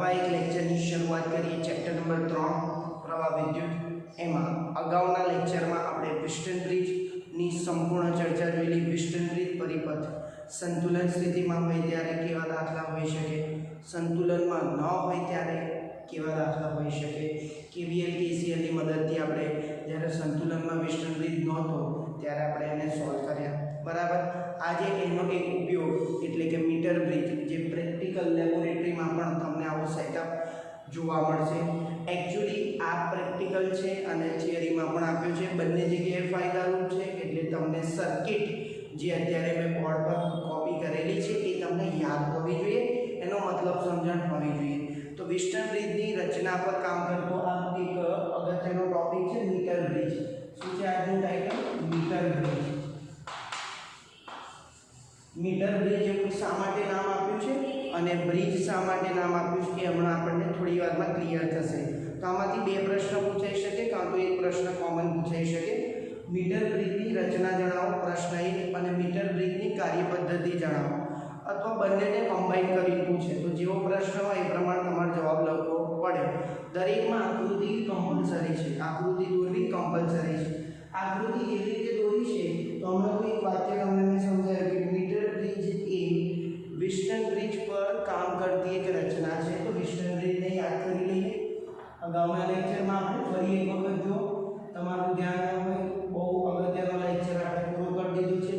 નવા એક લેક્ચરની શરૂઆત કરીએ. ચેપ્ટર નંબર 3 પ્રવાહ વિદ્યુત. એમાં અગાઉના લેક્ચરમાં આપણે પિસ્ટન બ્રિજની સંપૂર્ણ ચર્ચા જોયેલી. પિસ્ટન બ્રિજ પરિપથ સંતુલન સ્થિતિમાં હોય ત્યારે કેવા દાખલા હોઈ શકે, સંતુલનમાં ન હોય ત્યારે કેવા દાખલા હોઈ શકે, કેવીએલ કેસીએલની મદદથી આપણે જ્યારે સંતુલનમાં પિસ્ટન બ્રિજ નહોતો ત્યારે આપણે એને સોલ્વ કર્યા. બરાબર. આજે એનો એક ઉપયોગ એટલે કે મીટર બ્રિજ, જે પ્રેક્ટિકલ લેબોરેટરીમાં પણ તમને આવો સેટઅપ જોવા મળશે. એકચ્યુઅલી આ પ્રેક્ટિકલ છે અને થિયરીમાં પણ આપ્યું છે. બંને જગ્યાએ ફાયદારૂપ છે. એટલે તમને સર્કિટ જે અત્યારે મેં બોર્ડ પર કોપી કરેલી છે એ તમને યાદ હોવી જોઈએ, એનો મતલબ સમજણ હોવી જોઈએ. તો પિસ્ટન બ્રિજની રચના પર કામ કરતો આ એક અગત્યનો ટોપિક છે મીટર બ્રિજ. શું છે આજનું title? Metre bridge. Metre bridge એવું શા માટે નામ આપ્યું છે અને બ્રિજ શા માટે નામ આપ્યું છે એ હમણાં આપણને થોડી વારમાં ક્લિયર થશે. તો આમાંથી બે પ્રશ્ન પૂછાઈ શકે, કાં તો એક પ્રશ્ન કોમન પૂછાઈ શકે. મીટર બ્રિજની રચના જણાવો, પ્રશ્ન 1, અને મીટર બ્રિજની કાર્યપદ્ધતિ જણાવો. અથવા બંનેને કમ્બાઈન કરીને પૂછે તો જેવો પ્રશ્ન હોય એ પ્રમાણે તમારે જવાબ લખવો પડે. દરેકમાં આકૃતિ કમ્પલસરી છે, આકૃતિ દોરવી કમ્પલસરી છે. આકૃતિ એવી રીતે દોરી છે તો હમણાં કોઈ એક વાક્ય તમને મેં સમજાવ્યું કે મીટર બ્રિજ એ પિસ્ટન બ્રિજ પર કામ કરતી એક રચના છે. તો પિસ્ટન બ્રિજને યાદ કરી લઈએ. અગાઉના લેક્ચરમાં આપણે ફરી એક વખત જો તમારું ધ્યાન ન હોય, બહુ અગત્યનો લેક્ચર આપણે પૂરો કરી દીધું છે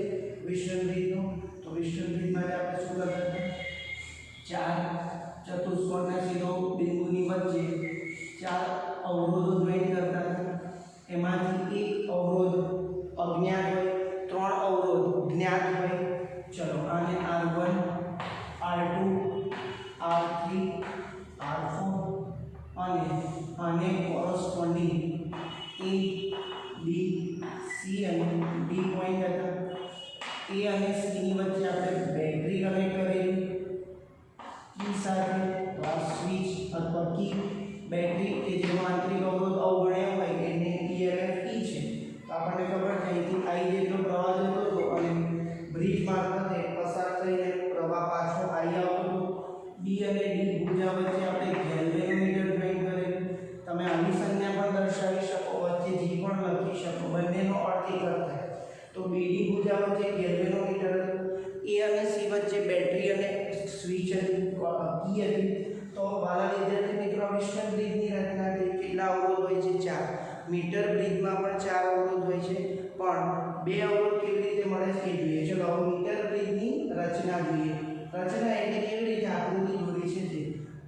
પિસ્ટન બ્રિજનો. તો પિસ્ટન બ્રિજ માટે આપણે શું કરતા હતા? 4 ચતુષ્કોણના સીધો બિંદુની વચ્ચે 4 અવરોધો જોઈન કરતા હતા. એમાંથી એક અવરોધ અજ્ઞાત હોય, 3 અવરોધ જ્ઞાત હોય. ચલો આને R1, R2, R3, R4 અને આને કોરસ્પોન્ડિંગ A, B, C અને D પોઈન્ટ હતા. A અને C ની વચ્ચે આપણે બેટરી કનેક્ટ કરેલી કી સાથે, આ સ્વિચ અથવા કી બેટરી કે જેનો આંતરિક અવરોધ અવગણ્ય હોય એને EMF E છે. તો આપણને ખબર છે અહીંથી I જેટલો પ્રવાહ જતો હતો અને બ્રિજ મારફતે પસાર થઈને પ્રવાહ પાછો I આવતો હતો. B અને D ભુજા વચ્ચે આપણે ગેલ્વેનોમીટર જોઈન કરેલું. તમે આની સંજ્ઞા પણ દર્શાવી શકો, વચ્ચે G પણ લખી શકો, બંનેનો અર્થ એક જ થાય. તો BD ભુજા વચ્ચે ગેલ્વેનોમીટર, A અને C વચ્ચે બેટરી અને સ્વિચ હતી, કી હતી. તો વાલા વિદ્યાર્થી મિત્રો, પિસ્ટન બ્રિજની રચના કેટલા અવરોધ હોય છે? 4. મીટર બ્રિજમાં પણ 4 અવરોધ હોય છે, પણ 2 અવરોધ કેવી રીતે મળે છે એ જોઈએ. ચલો હવે મીટર બ્રિજની રચના જોઈએ. રચના એટલે કેવી રીતે આકૃતિ દોરી છે તે.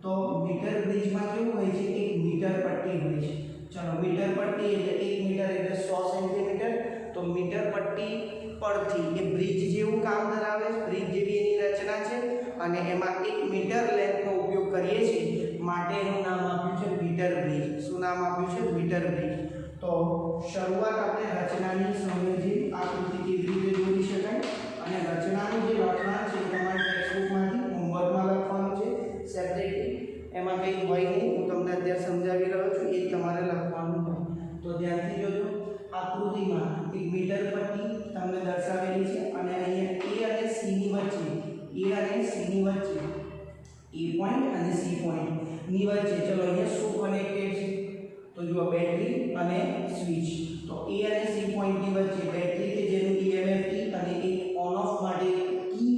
તો મીટર બ્રિજમાં કેવું હોય છે? એક મીટર પટ્ટી હોય છે. ચલો મીટર પટ્ટી એટલે 1 મીટર એટલે 100 સેન્ટીમીટર. તો મીટર પટ્ટી પરથી એ બ્રિજ જેવું કામ ધરાવે છે, બ્રિજ જેવી એની રચના છે અને એમાં 1 મીટર લેન્થનો ઉપયોગ કરીએ છીએ માટે એનું નામ આપ્યું છે મીટર બ્રિજ. શું નામ આપ્યું છે? Metre bridge. તો શરૂઆત આપણે રચનાની સમજી આકૃતિ કેવી રીતે દોરી શકાય અને રચનાનું જે લખાણ છે તમારા ટેક્સ્ટબુકમાંથી હોમવર્કમાં લખવાનું છે સેપરેટલી. એમાં કંઈ હોય નહીં, હું તમને અત્યારે સમજાવી રહ્યો છું, એ તમારે લખવાનું હોય. તો ધ્યાનથી જોજો. આકૃતિમાં એક મીટર પટ્ટી તમને દર્શાવેલી છે અને અહીંયા A અને C ની વચ્ચે, A અને C ની વચ્ચે, A પોઈન્ટ અને C પોઈન્ટ ની વચ્ચે ચલો અહીંયા શું કનેક્ટેડ છે? તો જુઓ બેટરી અને સ્વિચ. તો A અને C પોઈન્ટની વચ્ચે બેટરી કે જેનું EMF E અને એક ઓન ઓફ માટે કી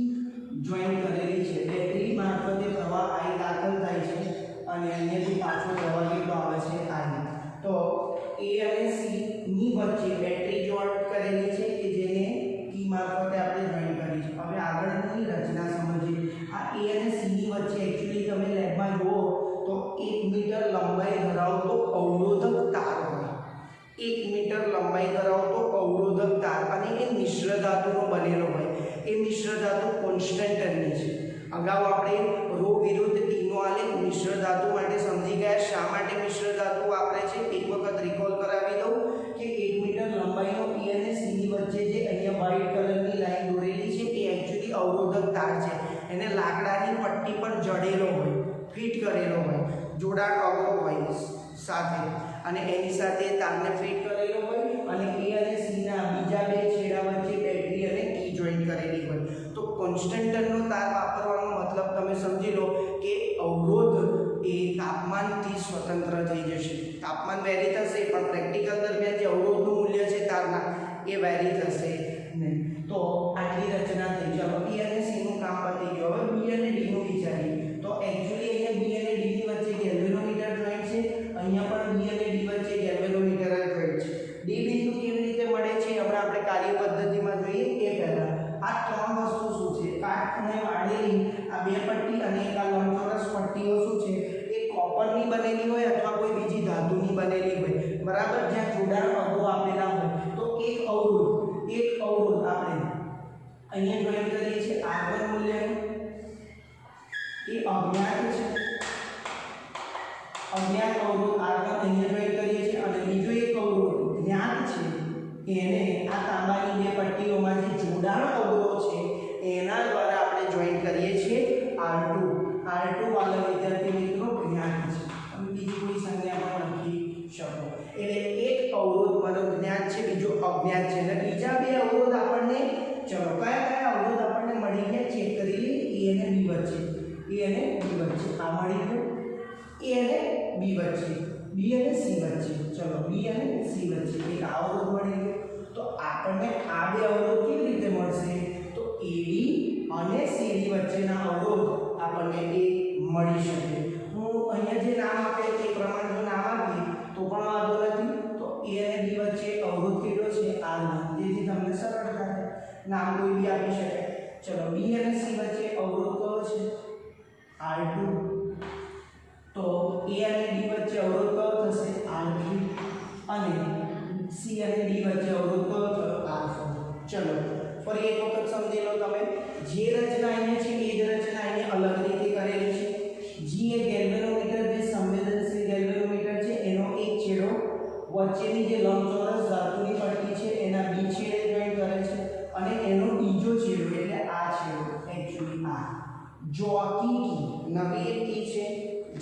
જોઈન કરેલી છે. બેટરી મારફતે પ્રવાહ I દાખલ થાય છે અને અહીંયાથી પાછો પ્રવાહ કેટલો આવે છે? I. તો A અને C ની વચ્ચે બેટરી જોઈન્ટ કરેલી છે કે જેને કી મારફતે આપણે જોઈન કરી છે. હવે આગળની રચના સમજીએ. આ A અને C ની વચ્ચે એકચ્યુઅલી તમે લેબમાં જુઓ તો 1 મીટર લંબાઈ ધરાવતો અવરોધક તાર હોય. 1 મીટર લંબાઈ ધરાવતો અવરોધક તાર અને એ મિશ્ર ધાતુનો બનેલો હોય. એ મિશ્ર ધાતુ કોન્સ્ટન્ટની છે. અગાઉ આપણે રો વિરુદ્ધ ટીનો આલેખ મિશ્ર ધાતુ માટે સમજી ગયા. શા માટે મિશ્ર ધાતુ વાપરે છે એક વખત રિકોલ કરાવી દઉં કે 1 મીટર લંબાઈનો A અને C ની વચ્ચે જે અહીંયા વ્હાઇટ કલરની લાઈન દોરેલી છે એ એકચ્યુઅલી અવરોધક તાર છે. એને લાકડાની પટ્ટી પર જડેલો હોય, ફિટ કરેલો હોય, જોડાણ અગો હોય સાથે અને એની સાથે તારને ફિટ કરેલો હોય અને A અને C ના બીજા બે છેડા વચ્ચે બેટરી અને કી જોઈન કરેલી હોય. તો કોન્સ્ટન્ટનો તાર વાપરવાનો મતલબ તમે સમજી લો કે અવરોધ એ તાપમાનથી સ્વતંત્ર થઈ જશે. તાપમાન વેરી થશે પણ પ્રેક્ટિકલ દરમિયાન જે અવરોધનું મૂલ્ય છે તારના એ વેરી થશે નહીં. તો આટલી રચના થઈ. ચાલો બી અને સી નું કામ પતી ગયું. હવે બી અને ડી નું વિચારીએ. તો એકચ્યુઅલી અહીંયા બી અને ડી ની વચ્ચે ગેલ્વેનોમીટર જોઈન્ટ છે. અહીંયા પણ બી અને ડી વચ્ચે ગેલ્વેનોમીટર જોઈન્ટ છે. ડી બિંદુ કેવી રીતે મળે છે હમણાં આપણે કાર્ય પદ્ધતિમાં જોઈએ એ પહેલા આ ત્રણ વસ્તુ શું છે? કાટખૂણે વાળેલી આ બે પટ્ટી અને એક આ લંબચોરસ પટ્ટીઓ શું છે? એ કોપરની બનેલી હોય અથવા કોઈ બીજી ધાતુની બનેલી હોય, બરાબર, જ્યાં જોડાણ પદો આપેલા હોય. તો એક અવરોધ આપણે અહીંયા જોઈન કરીએ છીએ R1 મૂલ્યનું, એ અજ્ઞાત છે. અજ્ઞાત અવરોધ R1 અહીંયા જોઈન કરીએ છીએ અને બીજો એક અવરોધ જ્ઞાત છે એને આ તાંબાની બે પટ્ટીઓમાં જે જોડાણ અવરોધ છે એના દ્વારા આપણે જોઈન કરીએ છીએ R2 વાળા વિદ્યાર્થી મિત્રો જ્ઞાત છે. તમે બીજી કોઈ સંજ્ઞા પણ લખી શકો. એટલે એક અવરોધ મતલબ જ્ઞાત છે, બીજો અજ્ઞાત છે. અને બીજા બે અવરોધ આપણને ચલો કયા અવરોધ આપણને મળી ગયા ચેક કરી લઈએ. A અને B વચ્ચે, આ મળી ગયું. A અને B વચ્ચે, B અને C વચ્ચે, ચલો B અને C વચ્ચે એક અવરોધ મળી ગયો. તો આપણને આ બે અવરોધ કેવી રીતે મળશે? તો AD અને CD વચ્ચેના અવરોધ આપણને એ મળી શકે. હું અહીંયા જે નામ આપે તે પ્રમાણે જો નામ આપીએ તો પણ વાંધો નથી. તો A અને B વચ્ચે અવરોધ કેટલો છે? R1. જેથી તમને સરળ થાય, નામ કોઈ બી આપી શકાય. ચલો B અને C વચ્ચે અવરોધ કયો છે? R2. તો A અને D વચ્ચે અવરોધ કયો થશે? R3. અને C અને D વચ્ચે અવરોધ કયો થયો? R4. ચલો ફરી એક વખત સમજી લો તમે. જે રચના અહીંયા છે એ જ રચના અહીંયા અલગ રીતે કરેલી છે. G એ ગેલ્વેનોમીટર, જે સંવેદનશીલ ગેલ્વેનોમીટર છે, એનો એક છેડો વચ્ચેની જે લંબચોરસ ધાતુની પટ્ટી છે એના બી છેડે જોઈન કરે છે અને એનો બીજો છેડો એટલે આ છેડો એકચ્યુઅલી આ જોકી કી, નવી એક કી છે,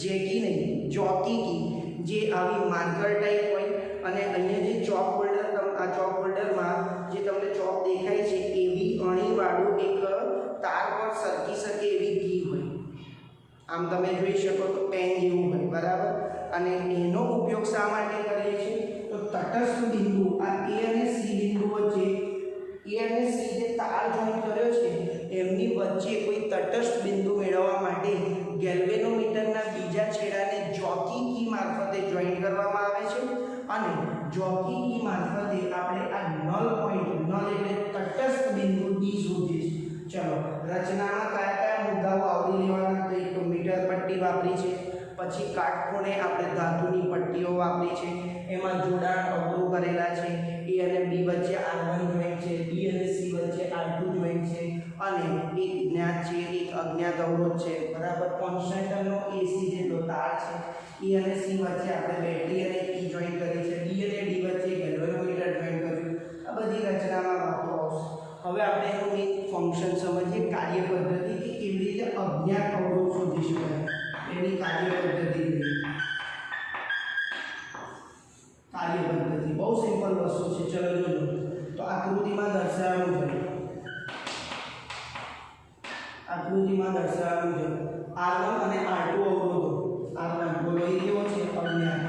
જેકી નહીં, જોકી કી, જે આવી માર્કર ટાઈપ હોય અને અહીંયા જે ચોક હોલ્ડર, આ ચોક હોલ્ડરમાં જે તમને ચોક દેખાય છે એવી અણીવાળું એક તાર પર સરકી શકે એવી કી હોય. આમ તમે જોઈ શકો તો પેન જેવું હોય, બરાબર. અને એનો ઉપયોગ શા માટે કરીએ છીએ? તો તટસ્થ બિંદુ આ A અને C બિંદુ વચ્ચે, A અને C જે તાર જોઈન કર્યો છે એમની વચ્ચે કોઈ તટસ્થ બિંદુ મેળવવા માટે ગેલ્વેનોમીટરના બીજા છેડાને જોકી કી મારફતે જોઈન કરવામાં આવે છે અને જોકી કી મારફતે આપણે આ નલ પોઈન્ટ, નલ એટલે તટસ્થ બિંદુ D શોધીએ છીએ. ચલો રચનામાં કયા મુદ્દાઓ આવરી લેવાના? તો એક મીટર પટ્ટી વાપરી છે, પછી કાટખૂણે આપણે ધાતુની પટ્ટીઓ વાપરી છે, એમાં જોડાણ અવરોધ કરેલા છે. A અને B વચ્ચે R1 જોઈન્ટ છે, B અને C વચ્ચે R2 જોઈન્ટ છે અને એક જ્ઞાત છે, એક અજ્ઞાત અવરોધ છે, બરાબર. કોન્સ્ટન્ટનો AC જેટલો તાર છે. E અને C વચ્ચે આપણે બેટરી અને E જોઈન્ટ કરી છે, B અને D વચ્ચે ગેલ્વેનોમીટર જોઈન્ટ કર્યું. આ બધી રચનામાં વાતો આવશે. હવે આપણે એનું એક ફંક્શન સમજીએ, કાર્ય પદ્ધતિ, કે કેવી રીતે અજ્ઞાત અવરોધ શોધી શકાય. એની કાર્ય પદ્ધતિ બહુ સિમ્પલ વસ્તુ છે. ચલો જોજો. તો આકૃતિમાં દર્શાવવાનું છે, R1 અને R2 અવરોધો. R1 બોલો એ કેવો છે? અજ્ઞાત.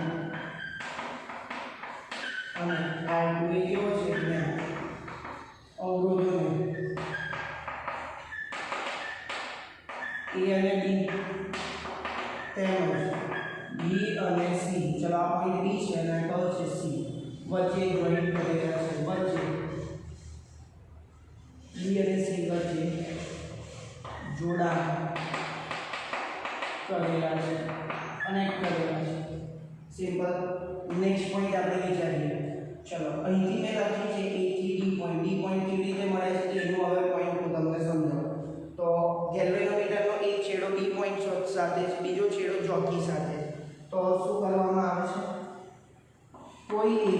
અને R2 એ કેવો છે? જ્ઞાત. અવરોધો A અને B તેમજ B અને C. ચલો આ પોઈન્ટ B છે અને આ કયો છે? C. વચ્ચે જોઈન્ટ કરેલા છે, વચ્ચે B અને C વચ્ચે જોડાણ કરેલા છે, કનેક્ટ કરેલા છે. સિમ્પલ. નેક્સ્ટ પોઈન્ટ આપણે વિચારીએ. ચલો અહીંથી મેં લખ્યું છે A થી D પોઈન્ટ. D પોઈન્ટ કેવી રીતે મળે છે એનું હવે પોઈન્ટ હું તમને સમજાવું. તો ગેલ્વેનોમીટરનો એક છેડો B પોઈન્ટ સાથે છે, બીજો છેડો જોકી સાથે. તો શું કરવામાં આવે છે? કોઈ એક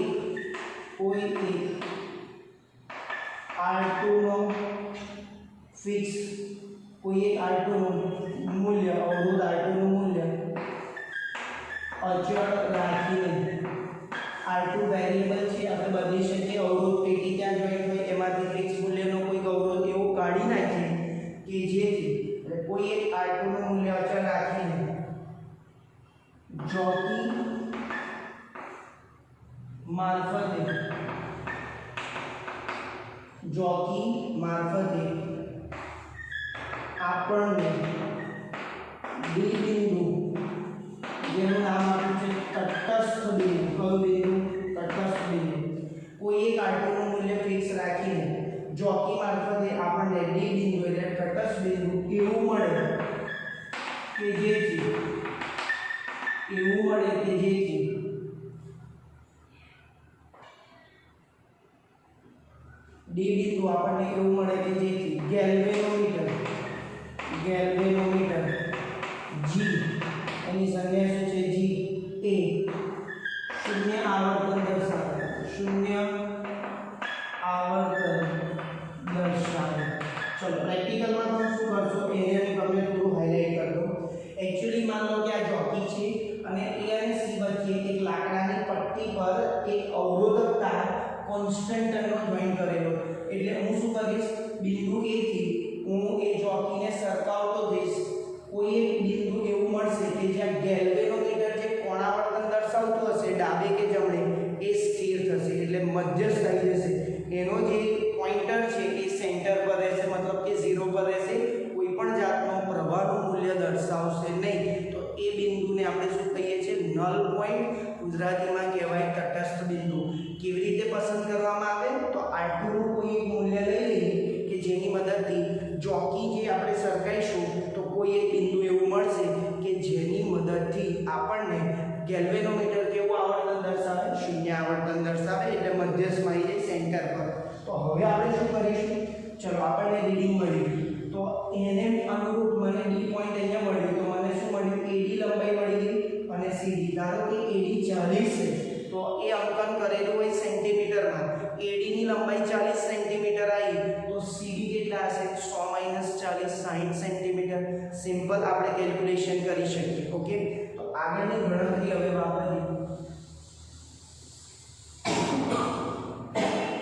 R2 નો ફિક્સ, કોઈ એક R2 નું મૂલ્ય, અવરોધ R2 નું મૂલ્ય અચળ રાખીને, R2 વેરિયેબલ છે, આપણે બદલી શકીએ. અવરોધ પેટી ત્યાં જોઈન્ટ હોય એમાંથી ફિક્સ મૂલ્યનો કોઈ અવરોધ એવો કાઢી નાખીએ કે જેથી કોઈ એક R2 નું મૂલ્ય અચળ રાખીને જોકી મારફતે આપણને ડી બિંદુ જેનું નામ આપ્યું છે તટસ્થ બિંદુ. કયું બિંદુ? તટસ્થ બિંદુ. કોઈ એક આટલું મૂલ્ય ફિક્સ રાખીને જોકી મારફતે આપણને ડી બિંદુ એટલે તટસ્થ બિંદુ એવું મળે કે જેથી ડી બિંદુ આપણને એવું મળે કે જેથી ગેલ્વેનોમીટર G એની સંજ્ઞા શું છે? G એ શૂન્ય આવર્તન દર્શાવે. ચલો પ્રેક્ટિકલમાં તમે શું કરશો એને હું તમને થોડું હાઇલાઇટ કરી દઉં. એક્ચ્યુઅલી માન લો કે આ જોકી છે અને A અને C વચ્ચે એક લાકડાની પટ્ટી પર એક અવરોધક તાર કોન્સ્ટન્ટનો જોઈન કરેલો. એટલે હું શું કરીશ, બિંદુ A થી હું એ જોકીને સરકાવતો જઈશ. કોઈ એક બિંદુ એવું મળશે કે જ્યાં ગેલ્વેનોમીટર જે કોણાવર્તન દર્શાવતું હશે ડાબે કે જમણે એ સ્થિર થશે એટલે મધ્યસ્થ થઈ જશે. એનો જે પોઇન્ટર છે એ સેન્ટર પર રહેશે, મતલબ કે 0 પર રહેશે. કોઈ પણ જાતનો પ્રવાહનું મૂલ્ય દર્શાવશે નહીં. તો એ બિંદુને આપણે શું કહીએ છીએ? Null point. ગુજરાતીમાં કહેવાય તટસ્થ બિંદુ. કેવી રીતે પસંદ કરવામાં આવે? તો આટલું કોઈ એક મૂલ્ય લઈ લઈએ કે જેની મદદથી જોકી જે આપણે સરકાઈશું તો કોઈ એક બિંદુ એવું મળશે કે જેની મદદથી આપણને ગેલ્વેનોમીટર કેવું આવર્તન દર્શાવે? શૂન્ય આવર્તન દર્શાવે એટલે મધ્યસ્થમાં આવી જાય સેન્ટર પર. તો હવે આપણે શું કરીશું? ચલો આપણને રીડિંગ મળ્યું તો એને અનુરૂપ મને ડી પોઈન્ટ અહીંયા મળ્યું તો મને શું મળ્યું? AD લંબાઈ મળી ગઈ અને CD. ધારો કે AD 40 છે તો એ અંકન કરેલું હોય સેન્ટીમીટરમાં. AD ની લંબાઈ 40 સેન્ટીમીટર આવી તો CD કેટલા હશે? 100 - 40 60 સેન્ટીમીટર. સિમ્પલ આપણે કેલ્ક્યુલેશન કરી શકીએ. ઓકે, તો આગળની ગણતરી હવે વાપરીએ.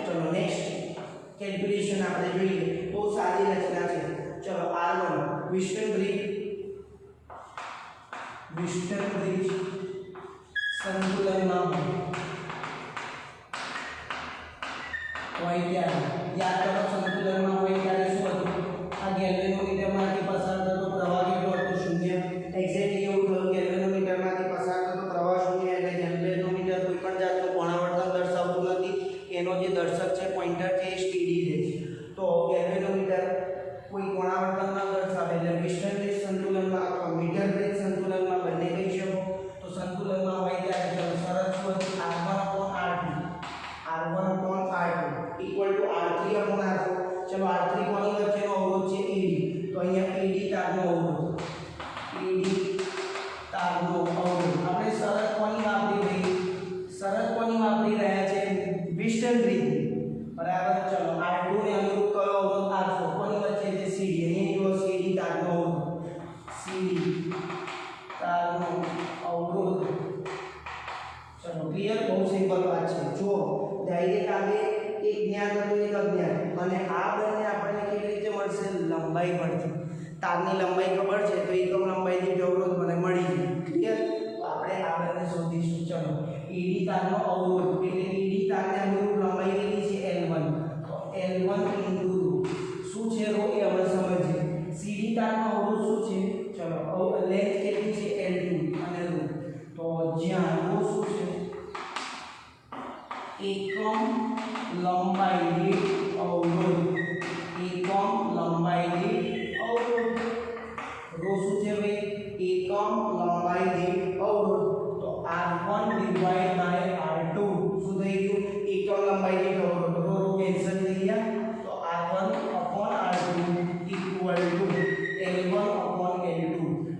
ચલો નેક્સ્ટ કેલ્ક્યુલેશન આપણે જોઈએ. બહુ સારી રચના છે. ચલો R1 વિસ્ટન બ્રિજ સંતુલનમાં હોય ત્યારે યાદ કરો, સંતુલનમાં હોય ત્યારે શું હતું? આ ગેલ્વેનોમીટરમાંથી પસાર થતો પ્રવાહ કેટલો હતો? 0. એક્ઝેક્ટલી એવું થયું. ગેલ્વેનોમીટરમાંથી પસાર થતો પ્રવાહ 0 એટલે ગેલ્વેનોમીટર કોઈ પણ જાતનું કોણાવર્તન દર્શાવતું નથી. એનો જે દર્શક છે પોઇન્ટર છે એ સ્ટેડી રહે છે. તો ગેલ્વેનોમીટર કોઈ કોણાવર્તન ન દર્શાવે એટલે વિસ્ટન બ્રિજ સંતુલનમાં અથવા મીટર બ્રિજ સંતુલનમાં બંને કહી શકો. તો સંતુલનમાં હોય ત્યારે ચલો શરત શું હતી? R1/R2 equal to R3/R4. ચલો R3 કોની વચ્ચેનો અવરોધ છે? AD. તો અહીંયા AD તારનો અવરોધ. આપણે શરત કોની વાપરી રહ્યા છે? વિસ્ટન બ્રિજ. બરાબર. ચલો R2 ને અનુરૂપ કયો અવરોધ? R4. કોની વચ્ચે છે? CD. અહીંયા જો CD તારનો અવરોધ. ચલો ક્લિયર? બહુ સિમ્પલ વાત છે. જો ડાયરેક્ટ આવે એક જ્ઞાત હતો એક અજ્ઞાત અને આ બંને આપણને કેવી રીતે મળશે? લંબાઈ પરથી. તારની લંબાઈ ખબર છે તો એકમ લંબાઈથી અવરોધ મને મળી ગઈ. ક્લિયર? તો આપણે આ બંને શોધીશું. ચલો AD તારનો અવરોધ એટલે AD તારને અનુરૂપ લંબાઈ કેટલી છે? L1. તો L1 * શું છે ρ એ આપણે સમજીએ. CD તારનો અવરોધ શું છે? ચલો લેન્થ કેટલી છે? L2 અને ρ. તો જ્યાં ρ શું છે? એકમ લંબાઈ દીઠ અવરોધ. ρ શું છે ભાઈ? એકમ લંબાઈ દીઠ અવરોધ. તો R1/R2 શું થઈ ગયું? એકમ લંબાઈ દીઠ અવરોધ. ρ કેન્સલ થઈ ગયા. તો R1/R2 equal to L1/L2.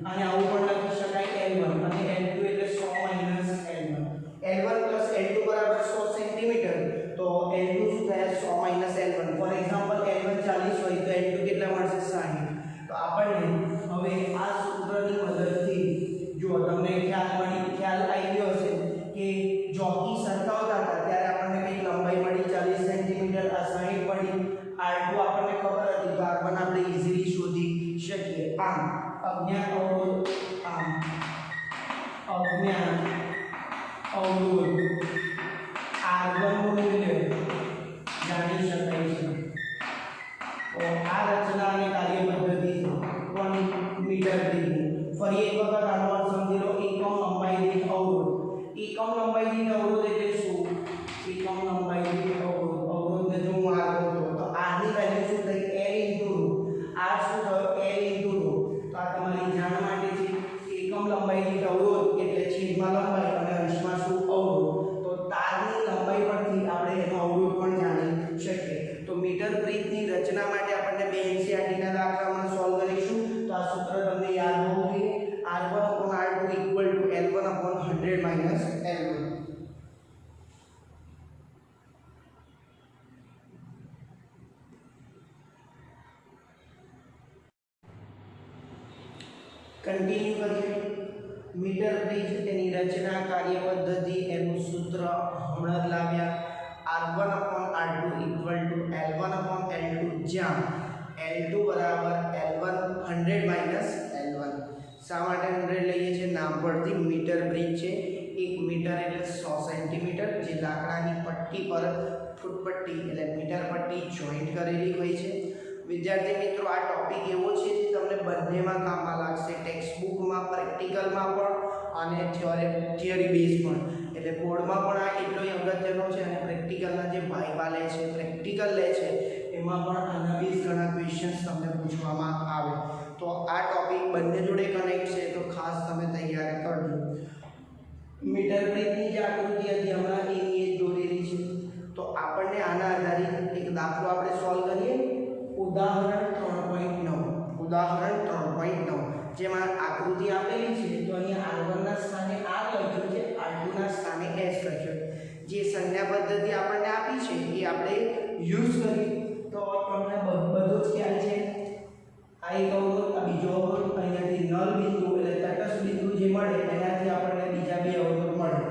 અને આવું પણ લખી શકાય L1 અને L2 એટલે 100 - L1. L1 + L2 બરાબર 100 સેન્ટીમીટર. તો L2 શું થાય? 100 - L1. ફોર એક્ઝામ્પલ L1 40 હોય તો L2 કેટલા મળશે? 60. તો આપણને હવે આ સૂત્રની મદદથી જો તમને ખ્યાલ આવી ગયો હશે કે જોકી સરખાવતા હતા ત્યારે આપણને કઈ લંબાઈ મળી 40 સેન્ટીમીટર, આ 60 મળી. R2 આપણને ખબર હતી તો R1 આપણે ઈઝીલી શોધી શકીએ. આમ અજ્ઞાત અવરોધ અજ્ઞાત અવરોધ R1 નું મૂલ્ય જાણી શકાય છે। તો આ રચના અને કાર્ય પદ્ધતિ કોણ મીટર દીઠ ફરી એક વખત આનો અર્થ સમજી લો। એકમ લંબાઈ દીઠ અવરોધ, એકમ લંબાઈ દીઠ અવરોધ એટલે શું? એકમ લંબાઈ દીઠ અવરોધને જો હું R કહું તો R ની વેલ્યુ શું થઈ? L * R શું થયો? L * તો આ તમારી જાણ માટે છે। એકમ લંબાઈ દીઠ અવરોધ એટલે છેદમાં લંબાઈ અને અંશમાં શું? અવરોધ। તો તારની લંબાઈ પરથી આપણે એનો અવરોધ પણ જાણી શકીએ। તો મીટર બ્રિજની રચના માટે આપણે બે NCERT ના દાખલામાં સોલ્વ કરીશું। તો આ સૂત્ર તમને યાદ હોવું જોઈએ। R1/R2 = L1/100 - L1। कंटिन्यू करिए। मीटर ब्रिज तेनी रचना कार्य पद्धति एनु सूत्र हमणा ज लाव्या। R1/R2 = L1/L2 જ્યાં L2 = L1 100 - L1। શા માટે 100 લઈએ છે? નામ પરથી મીટર બ્રિજ છે। 1 મીટર એટલે 100 સેન્ટીમીટર જે લાકડાની પટ્ટી પર ફૂટપટ્ટી એટલે મીટર પટ્ટી જોઈન્ટ કરેલી હોય છે। વિદ્યાર્થી મિત્રો આ ટોપિક એવો છે જે તમને બંનેમાં કામમાં લાગશે। ટેક્સ્ટ બુકમાં પ્રેક્ટિકલમાં પણ અને થિયરી બેઝ પણ। એટલે બોર્ડમાં પણ આ એટલો અગત્યનો છે અને પ્રેક્ટિકલના જે ભાઈવા લે છે, પ્રેક્ટિકલ લે છે એમાં પણ આના બેઝ ઘણા ક્વેશ્ચન્સ તમને પૂછવામાં આવે। તો આ ટોપિક બંને જોડે કનેક્ટ છે તો ખાસ તમે તૈયારી કરજો। મીટર બ્રિજની જે આકૃતિ હતી હમણાં એની એ દોરેલી છે। તો આપણને આના આધારિત એક દાખલો આપણે સોલ્વ કરીએ। ઉદાહરણ 3.9 ઉદાહરણ 3.9 જેમાં આકૃતિ આપેલી છે તો અહીંયા R1 ના સ્થાને R લખ્યું છે, R2 ના સ્થાને S લખ્યું। જે સંજ્ઞા પદ્ધતિ આપણને આપી છે એ આપણે યુઝ કરી તો તમને બધો જ ખ્યાલ છે। આ એક અવરોધ, આ બીજો અવરોધ, અહીંયાથી નલ બિંદુ એટલે તટસ્થ બિંદુ જે મળે એનાથી આપણને બીજા બે અવરોધ મળે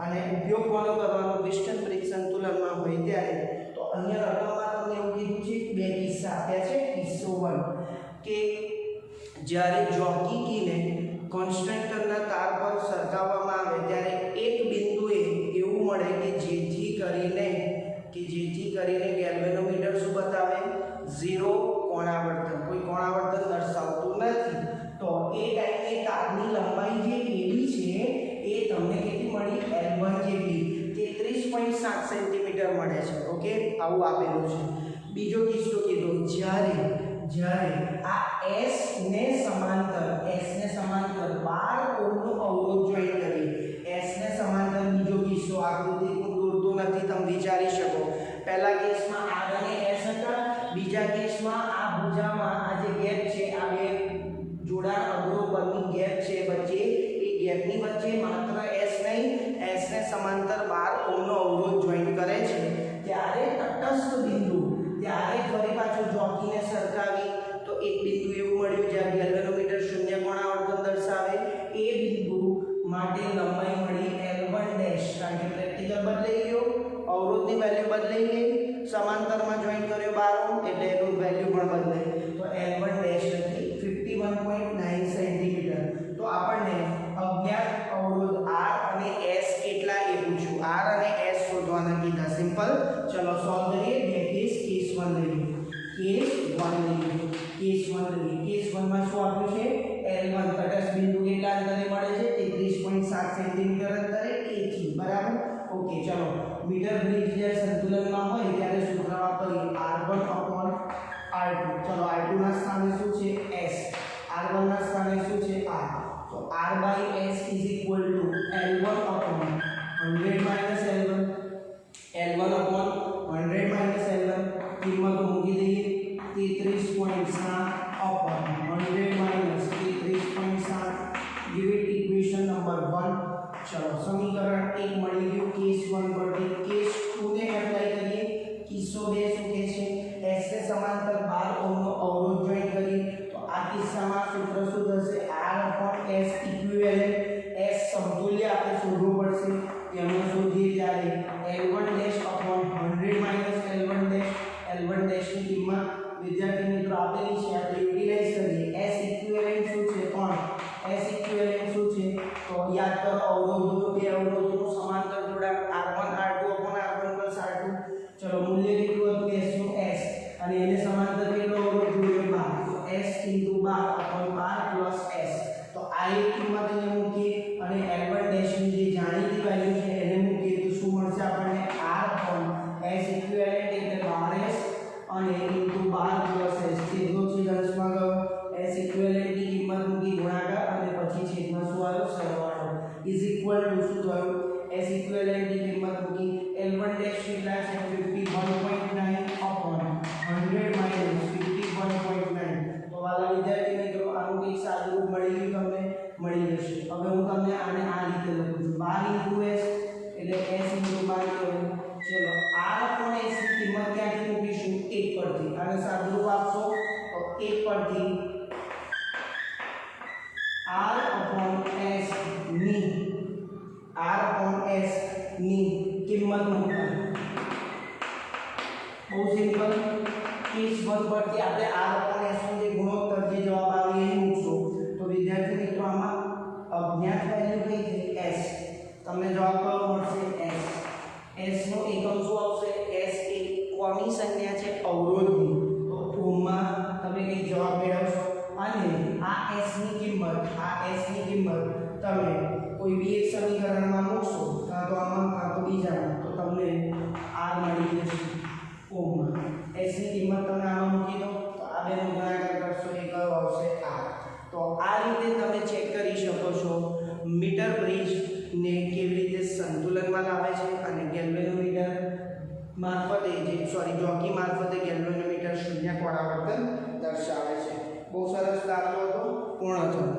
અને ઉપયોગ કોનો કરવાનો? વેસ્ટર્ન બ્રિજ સંતુલનમાં હોય ત્યારે। તો અહીંયા રકમમાં તમને એવું કીધું છે બે કિસ્સા આપ્યા છે। કિસ્સો 1 કે જ્યારે જોકી કીને કોન્સ્ટન્ટના તાર પર સરકાવવામાં આવે ત્યારે એક બિંદુએ એવું મળે કે જેથી કરીને ગેલ્વેનોમીટર શું બતાવે? 0 કોણાવર્તન, કોઈ કોણાવર્તન દર્શાવતું નથી। તો એ ટાઈમે તારની લંબાઈ જે એડી છે એ તમને કેટલી મળી? L1 જેટલી 33.7 સેન્ટીમીટર મળે છે। ઓકે, આવું આપેલું છે। બીજો કિસ્સો કીધો જ્યારે આ S ને સમાંતર 12 ઓહ્મનો અવરોધ જોઈન્ટ કરી S ને સમાંતર બીજો કિસ્સો આકૃતિ હું દોરતો નથી, તમે વિચારી શકો। પહેલા કેસમાં R અને S હતા, બીજા કેસમાં આ ભુજામાં આ જે ગેપ છે, આ બે જોડાણ અગ્રો પરની ગેપ છે વચ્ચે, એ ગેપની વચ્ચે માત્ર S નહીં, S ને સમાંતર 12 ઓહ્મનો અવરોધ જોઈન્ટ કરે છે। ત્યારે તટસ્થ બિંદુ, ત્યારે ફરી પાછું જોકીને સરકાવી તો એક બિંદુ એવું મળ્યું જ્યાં ગેલ્વેનોમીટર 0 કોણાવર્તન દર્શાવે। એ બિંદુ માટે લંબાઈ મળી L1 કારણ કે પ્રેક્ટિકલ બદલાઈ ગયો, અવરોધની વેલ્યુ બદલાઈ ગઈ, સમાંતરમાં જોઈન કર્યો 12 ઓહ્મ એટલે એનું વેલ્યુ પણ બદલાઈ। તો L1 લખી 51.9 સેન્ટીમીટર। તો આપણને અજ્ઞાત અવરોધ R અને S કેટલા એ પૂછ્યું, R અને S શોધવાના કીધા। સિમ્પલ, ચલો સોલ્વ કરીએ। બે કેસ 1 લઈએ। કેસ 1 માં શું આપ્યું છે? L1 તટસ્થ બિંદુ કેટલા અંતરે મળે છે? 33.7 સેન્ટીમીટર અંતરે A થી, બરાબર। ઓકે, ચલો મીટર બ્રિજ જ્યારે સંતુલનમાં હોય ત્યારે સૂત્ર વાપરીએ R1/R2। ચલો R2 ના સ્થાને શું છે? S, R1 ના સ્થાને શું છે? R। તો R/S = L1/100 - L1 કિંમતો મૂકી દઈએ। 33.7/100 - 33.7 give it equation number 1। ચલો સમીકરણ 1 મળી ગયું કેસ 1 પરથી। કેસ 2 ને છે 51.9 upon 100 minus 51.9. તો વાલા વિદ્યાર્થી મિત્રો આનું કંઈક સાદુરૂપ મળી ગયું, તમને મળી જશે. હવે હું તમને આને આ રીતે લખું છું 12 s એટલે s * 12 ચલો r upon s ની કિંમત ક્યાંથી મૂકીશું? 1 પરથી. આને સાદુરૂપ આપશો તો 1 પરથી r upon s ની કિંમત મૂકવાની. બહુ સિમ્પલ. કેસ 1 પરથી આપણે r upon s નો જે ગુણોત્તર જે જવાબ આવે એ મૂકશો. તો વિદ્યાર્થી મિત્રો આમાં અજ્ઞાત વેલ્યુ કઈ છે? s. તમને જવાબ કયો મળશે? s. s નો એકમ શું આવશે? s એ કોની સંજ્ઞા છે? અવરોધની. તો ઓહ્મમાં તમે કઈ જવાબ મેળવશો. અને આ s ની કિંમત તમે કોઈ બી એક સમીકરણમાં મૂકશો, કાં તો આમાં કાં તો બીજામાં, તો તમને r મળી જશે ઓહ્મમાં. s ની કિંમત તમે આમાં મૂકી દો તો આ બેનો ગુણાકાર કરશો એ કયો આવશે? r. તો આ રીતે તમે ચેક કરી શકો છો મીટર બ્રિજ ને કેવી રીતે સંતુલનમાં લાવે છે અને ગેલ્વેનોમીટર મારફતે જોકી મારફતે ગેલ્વેનોમીટર શૂન્ય કોણાવર્તન દર્શાવે છે. બહુ સરસ દાખલો હતો, પૂર્ણ થયો.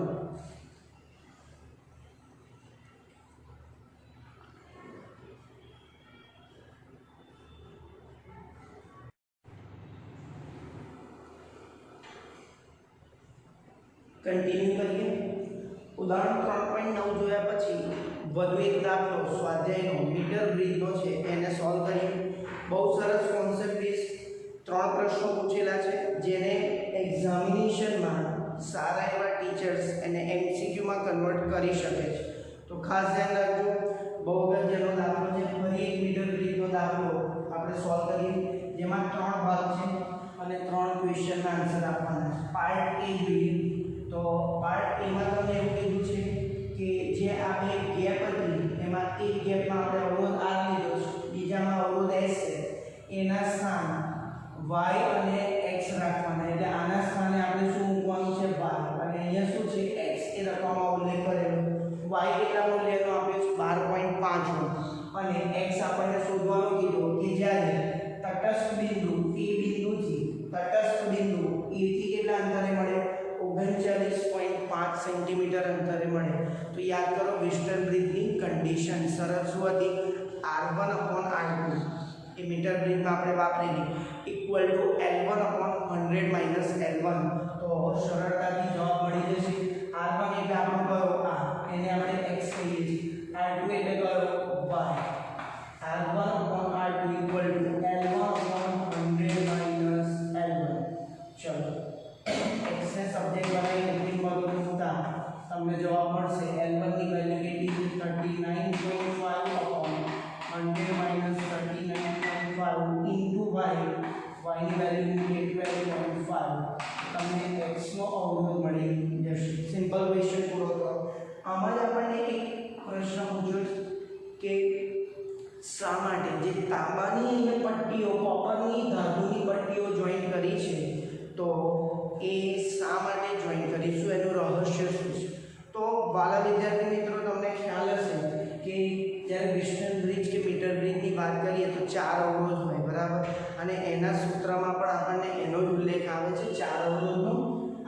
કન્ટિન્યુ કરીએ. ઉદાહરણ 3.9 જોયા પછી વધુ એક દાખલો સ્વાધ્યાયનો મીટર બ્રિજનો છે એને સોલ્વ કરીએ. બહુ સરસ કોન્સેપ્ટ બેઝ 3 પ્રશ્નો પૂછેલા છે જેને એક્ઝામિનેશનમાં સારા એવા ટીચર્સ એને એમસીક્યુમાં કન્વર્ટ કરી શકે છે. તો ખાસ ધ્યાન રાખજો. બહુ અગત્યનો દાખલો છે. ફરી એક મીટર બ્રિજનો દાખલો આપણે સોલ્વ કરીએ જેમાં 3 ભાગ છે અને 3 ક્વેશ્ચનના આન્સર આપવાના છે. પાર્ટ એ જોઈએ તો પાર્ટ એ માં તમને એવું કીધું છે કે જે આ બે ગેપ હતી એમાં એક ગેપમાં આપણે અવરોધ r લીધો છે, બીજામાં અવરોધ s છે. એના સ્થાન y અને x રાખવાના. એટલે આના સ્થાને આપણે શું મૂકવાનું છે? y. અને અહીંયા શું છે? x. એ રકમમાં ઉલ્લેખ કરેલો. y કેટલા મૂલ્યનો આપ્યો? 12.5 અને x આપણને શોધવાનું કીધું કે જ્યારે તટસ્થ બિંદુ a બિંદુથી તટસ્થ બિંદુ a થી કેટલા અંતરે મળે? 39.5 સેન્ટીમીટર અંતરે મળે. તો યાદ કરો વેસ્ટર્ન બ્રિજની કન્ડિશન શરત શું હતી? r1/r2 એ મીટર બ્રિજમાં આપણે વાપરેલી =L1/100 - L1. તો સરળતાથી જવાબ મળી જશે. r1 એટલે આપણો કયો? r. એને આપણે x કહીએ છીએ. r2 એટલે કયો? y. r1/r2 L1/100 - L1. ચલો x ને સબ્જેક્ટ બનાવીને અંતિમ પદો મૂકતા તમને જવાબ મળશે. L1 ની વેલ્યુ કેટલી છે? 39.5/100 - 39.5 into y. y ની વેલ્યુ કેટલી? 12.5. તમને x નો અવરોધ મળી જશે. સિમ્પલ ક્વેશ્ચન પૂરો કરો. આમાં જ આપણને એક પ્રશ્ન પૂછ્યો કે શા માટે જે તાંબાની પટ્ટીઓ કોપરની ધાતુની પટ્ટીઓ જોઈન્ટ કરી છે તો એ શા માટે જોઈન કરીશું? એનું રહસ્ય શું છે? તો વાલા વિદ્યાર્થી મિત્રો તમને ખ્યાલ હશે કે જ્યારે વેસ્ટર્ન બ્રિજ કે મીટર બ્રિજની વાત કરીએ તો 4 અવરોધ હોય, બરાબર? અને એના સૂત્રમાં પણ આપણને એનો જ ઉલ્લેખ આવે છે 4 અવરોધનો.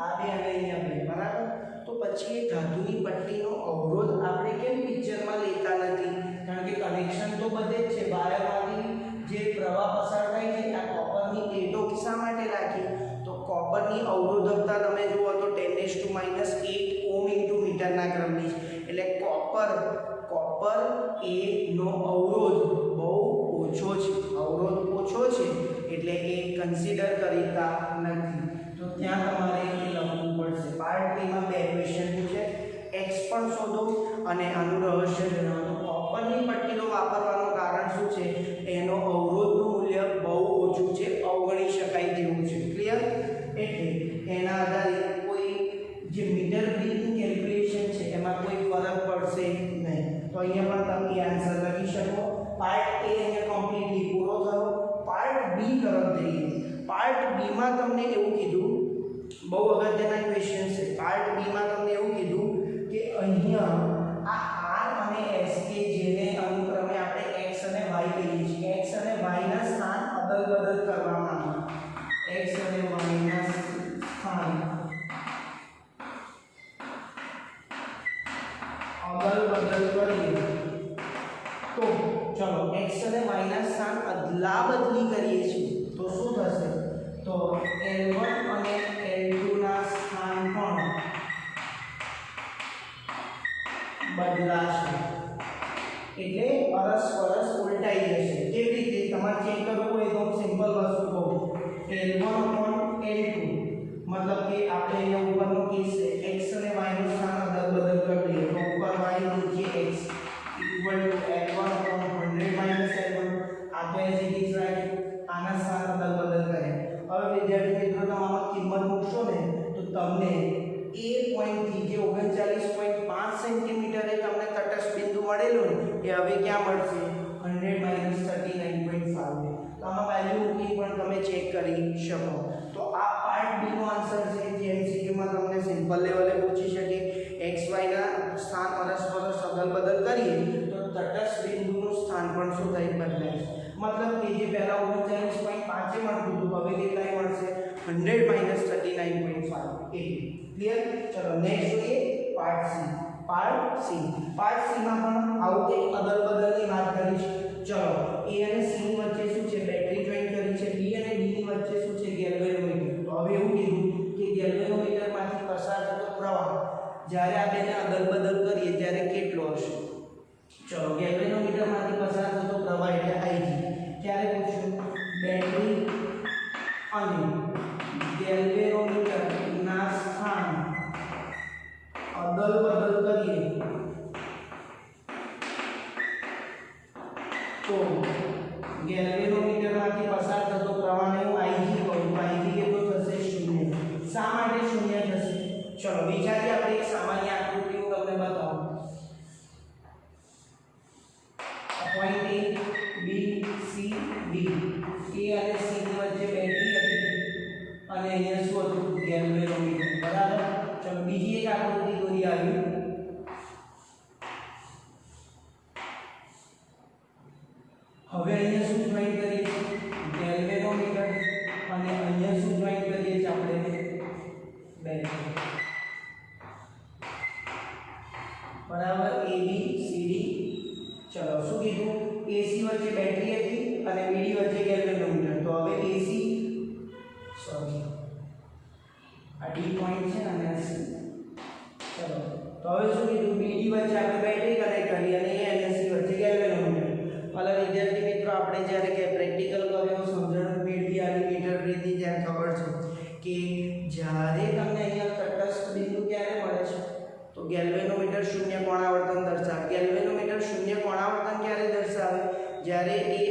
આ બે અને અહીંયા બે, બરાબર? તો પછી એ ધાતુની પટ્ટીનો અવરોધ આપણે કેમ પિક્ચરમાં લેતા નથી? કારણ કે કનેક્શન તો બધે જ છે. વાયરમાંથી જે પ્રવાહ પસાર થાય છે આ કોપરની પ્લેટો શા માટે રાખી? તો કોપરની અવરોધકતા તમે જુઓ તો 10⁻⁸ ઓહ્મ * મીટરના ક્રમની છે. એટલે કોપર એ નો અવરોધ બહુ ઓછો છે. અવરોધ ઓછો છે એટલે એ કન્સિડર કરતા નથી. તો ત્યાં તમારે એ લખવું પડશે. પાર્ટ બી માં 2 ક્વેશ્ચન પૂછે. x પણ શોધો અને આનું રહસ્ય જણાવો. કોપરની પટ્ટીનો વાપરવાનું કારણ શું છે? એનો અવરોધનું મૂલ્ય બહુ ઓછું છે, અવગણી શકાય તેવું છે. ક્લિયર? એટલે એના આધારે કોઈ જે મીટર બ્રિજની કેલ્ક્યુલેશન છે એમાં કોઈ ફરક પડશે નહીં. તો અહીંયા પણ તમે આન્સર લખી શકો. પાર્ટ એ અહીંયા કમ્પ્લીટલી પૂરો થયો. પાર્ટ બી તરફ જઈએ. પાર્ટ બી માં તમને એવું કીધું, બહુ અગત્યના ક્વેશ્ચન છે. પાર્ટ બી માં તમને એવું કીધું કે અહીંયા આ r અને s કે જેને અનુક્રમે આપણે x અને y કહીએ છીએ, x અને y ના અદલા બદલી કરીએ છીએ તો શું થશે? તો L1 અને L2 ના સ્થાન પણ બદલાશે, એટલે પરસ્પર ઉલટાઈ જશે. કેવી રીતે તમારે ચેક કરવું હોય તો સિમ્પલ વસ્તુ કહું, L1 upon L2 मतलब कि આપણે અહીંયા ઉપરનો કેસ છે x અને y નું સ્થાન અદલ બદલ કરી દઈએ તો ઉપર y નીચે x equal to L1 upon 100 minus L1 આ તો એઝ ઇટ ઇઝ રાઈટ. આના સ્થાન અદલ બદલ કરે. હવે વિદ્યાર્થી મિત્રો તમે આમાં કિંમત મૂકશો ને તો તમને એ પોઈન્ટથી જે 39.5 સેન્ટીમીટરે તમને તટસ્થ બિંદુ મળેલું ને એ હવે ક્યાં મળશે? 100 minus 39.5. તો આમાં વેલ્યુ મૂકી પણ તમે ચેક કરી શકો. તો આ પાર્ટ બી નો આન્સર છે જે MCQ માં તમને સિમ્પલ લેવલે પૂછી શકે. x y ના સ્થાન પરસ્પર અદલ બદલ કરીએ તો તટસ્થ બિંદુનું સ્થાન પણ શું થાય? બદલાય. મતલબ કે જે પહેલા 39.5 મળતું હતું હવે કેટલાય મળશે? 100 minus 39.5. ક્લિયર? ચલો નેક્સ્ટ જોઈએ પાર્ટ સી. પાર્ટ સી માં પણ આવું એક અદલ બદલની વાત કરી છે. ચલો a અને c ની વચ્ચે શું છે? બેટરી જોઈન્ટ કરી છે. b અને d ની વચ્ચે શું છે? ગેલ્વેનોમીટર. તો હવે એવું કીધું કે ગેલ્વેનોમીટરમાંથી પસાર થતો પ્રવાહ જ્યારે આ બેને અદલ બદલ કરીએ ત્યારે કેટલો હશે? ચલો ગેલ્વેનોમીટરમાંથી પસાર થતો પ્રવાહ એટલે Ig. ત્યારે પૂછ્યું બેટરી અને ગેલ્વેનોમીટરના સ્થાન અદલ બદલ કરીએ તો ગેલ્વેનોમીટરમાંથી પસાર થતો પ્રવાહને હું Ig કહું તો Ig કેટલો થશે? 0. શા માટે 0 થશે? ચલો વિચારીએ. આપણે એક સામાન્ય આકૃતિ હું તમને બતાવું. Point A B C D. A અને C ની વચ્ચે બેટરી હતી અને અહીંયા શું હતું? ગેલ્વેનોમીટર. બરાબર. ચલો બીજી એક આકૃતિ દોરી આવી. હવે અહીંયા શું જોઈન કરીએ છીએ? ગેલ્વેનોમીટર. અને અહીંયા શું જોઈન કરીએ છીએ આપણે? બેટરી. બરાબર. A B C D. ચલો શું કીધું? AC વચ્ચે બેટરી હતી અને BD વચ્ચે ગેલ્વેનોમીટર. તો હવે AC આ D પોઈન્ટ છે અને આ C. ચલો તો હવે શું કીધું? BD વચ્ચે આપણે બેટરી કનેક્ટ કરી અને A અને C વચ્ચે ગેલ્વેનોમીટર. ભલે વિદ્યાર્થી મિત્રો આપણે જ્યારે કે પ્રેક્ટિકલ કર્યો સમજણ મેળવી આની મીટર રીતની ત્યારે ખબર છે કે જ્યારે તમને અહીંયા તટસ્થ બિંદુ ક્યારે મળે છે તો ગેલ્વેનોમીટર શૂન્ય કોણાવર્તન દર્શાવે. ગેલ્વેનોમીટર શૂન્ય કોણાવર્તન ક્યારે દર્શાવે? જ્યારે એ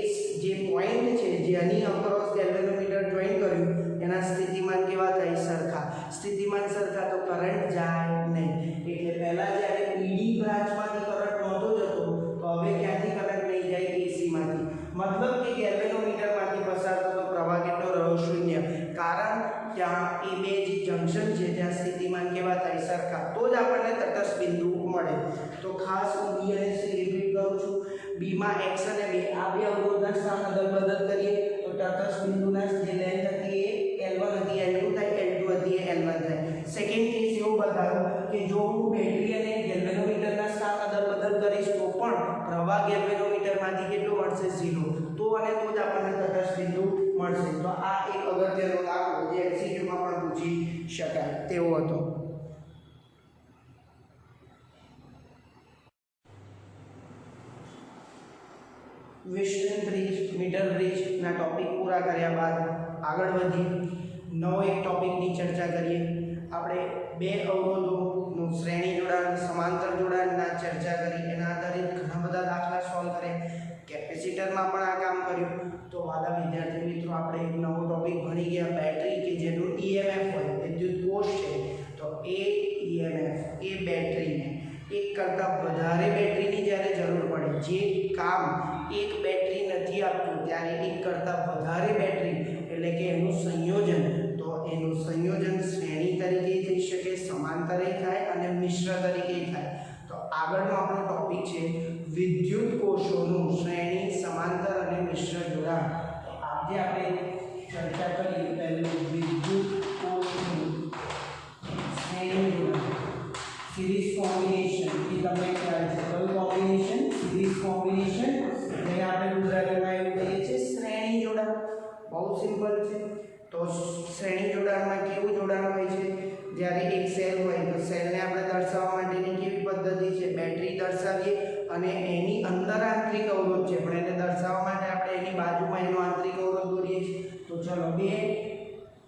જે પોઈન્ટ છે જેની અક્રોસ ગેલ્વેનોમીટર જોઈન કર્યું એના સ્થિતિમાન કેવા થાય? સરખા. સ્થિતિમાન સરખા તો કરંટ જાય નહીં. એટલે પહેલા જ્યારે BD બ્રાન્ચમાંથી કરંટ નહોતો જતો તો હવે ક્યાંથી કરંટ નહીં જાય? AC માંથી. મતલબ કે ગેલ્વેનોમીટરમાંથી પસાર થતો પ્રવાહ કેટલો રહ્યો? 0. કારણ ત્યાં એ બે જે જંક્શન છે ત્યાં સ્થિતિમાન કેવા થાય? સરખા. તો જ આપણને તટસ્થ બિંદુ મળે. તો ખાસ હું B અને C રિપીટ કરું છું. B માં x અને b આ બે અવરોધના સ્થાન અદલ બદલ કરીએ તો તટસ્થ બિંદુના જે લેન્થ હતી એ L1 હતી L2 થાય, L2 હતી એ L1 થાય. સેકન્ડ કેસ એવું બતાવ્યું કે જો હું બેટરી અને ગેલ્વેનોમીટરના સ્થાન અદલ બદલ કરીશ તો પણ પ્રવાહ ગેલ્વેનોમીટરમાંથી કેટલો મળશે? 0. તો અને તો જ આપણને તટસ્થ બિંદુ મળશે. તો આ એક અગત્યનો દાખલો જે MCQ માં પણ પૂછી શકાય તેવો હતો. વિસ્ટન બ્રિજ, મીટર બ્રિજ ના ટોપિક પૂરા કર્યા બાદ આગળ વધી નવો એક ટોપિકની ચર્ચા કરીએ. આપણે બે અવરોધોનું શ્રેણી જોડાણ, સમાંતર જોડાણના ચર્ચા કરી. એના આધારિત ઘણા બધા દાખલા સોલ્વ કર્યા. કેપેસિટરમાં પણ આ કામ કર્યું. તો વાલા વિદ્યાર્થી મિત્રો આપણે એક નવો ટોપિક ભણી ગયા બેટરી કે જેનું EMF હોય વિદ્યુત કોષ છે. તો એ EMF એ બેટરીને એક કરતાં વધારે બેટરીની જ્યારે જરૂર પડે, જે કામ એક બેટરી નથી આપતું ત્યારે એક કરતાં વધારે બેટરી એટલે કે એનું સંયોજન, તો એનું સંયોજન શ્રેણી તરીકે થઈ શકે, સમાંતરે થાય અને મિશ્ર તરીકે થાય. તો આગળનો આપણો ટોપિક છે વિદ્યુત કોષોનું શ્રેણી, સમાંતર અને મિશ્ર જોડાણ. તો આજે આપણે ચર્ચા કરી પહેલું વિદ્યુત કોષનું શ્રેણી જોડાણ, સિરીઝ કોમ્બિનેશન. એ તમને ખ્યાલ છે કયું કોમ્બિનેશન? Series combination. જેને આપણે ગુજરાતીમાં એવું કહીએ છીએ શ્રેણી બહુ સિમ્પલ છે. તો શ્રેણી જોડાણમાં કેવું જોડાણ હોય છે? જ્યારે એક સેલ હોય તો સેલને આપણે દર્શાવવા માટેની કેવી પદ્ધતિ છે? બેટરી દર્શાવીએ અને એની અંદર આંતરિક અવરોધ છે, પણ એને દર્શાવવા માટે આપણે એની બાજુમાં એનો આંતરિક અવરોધ દોરીએ છીએ. તો ચલો બે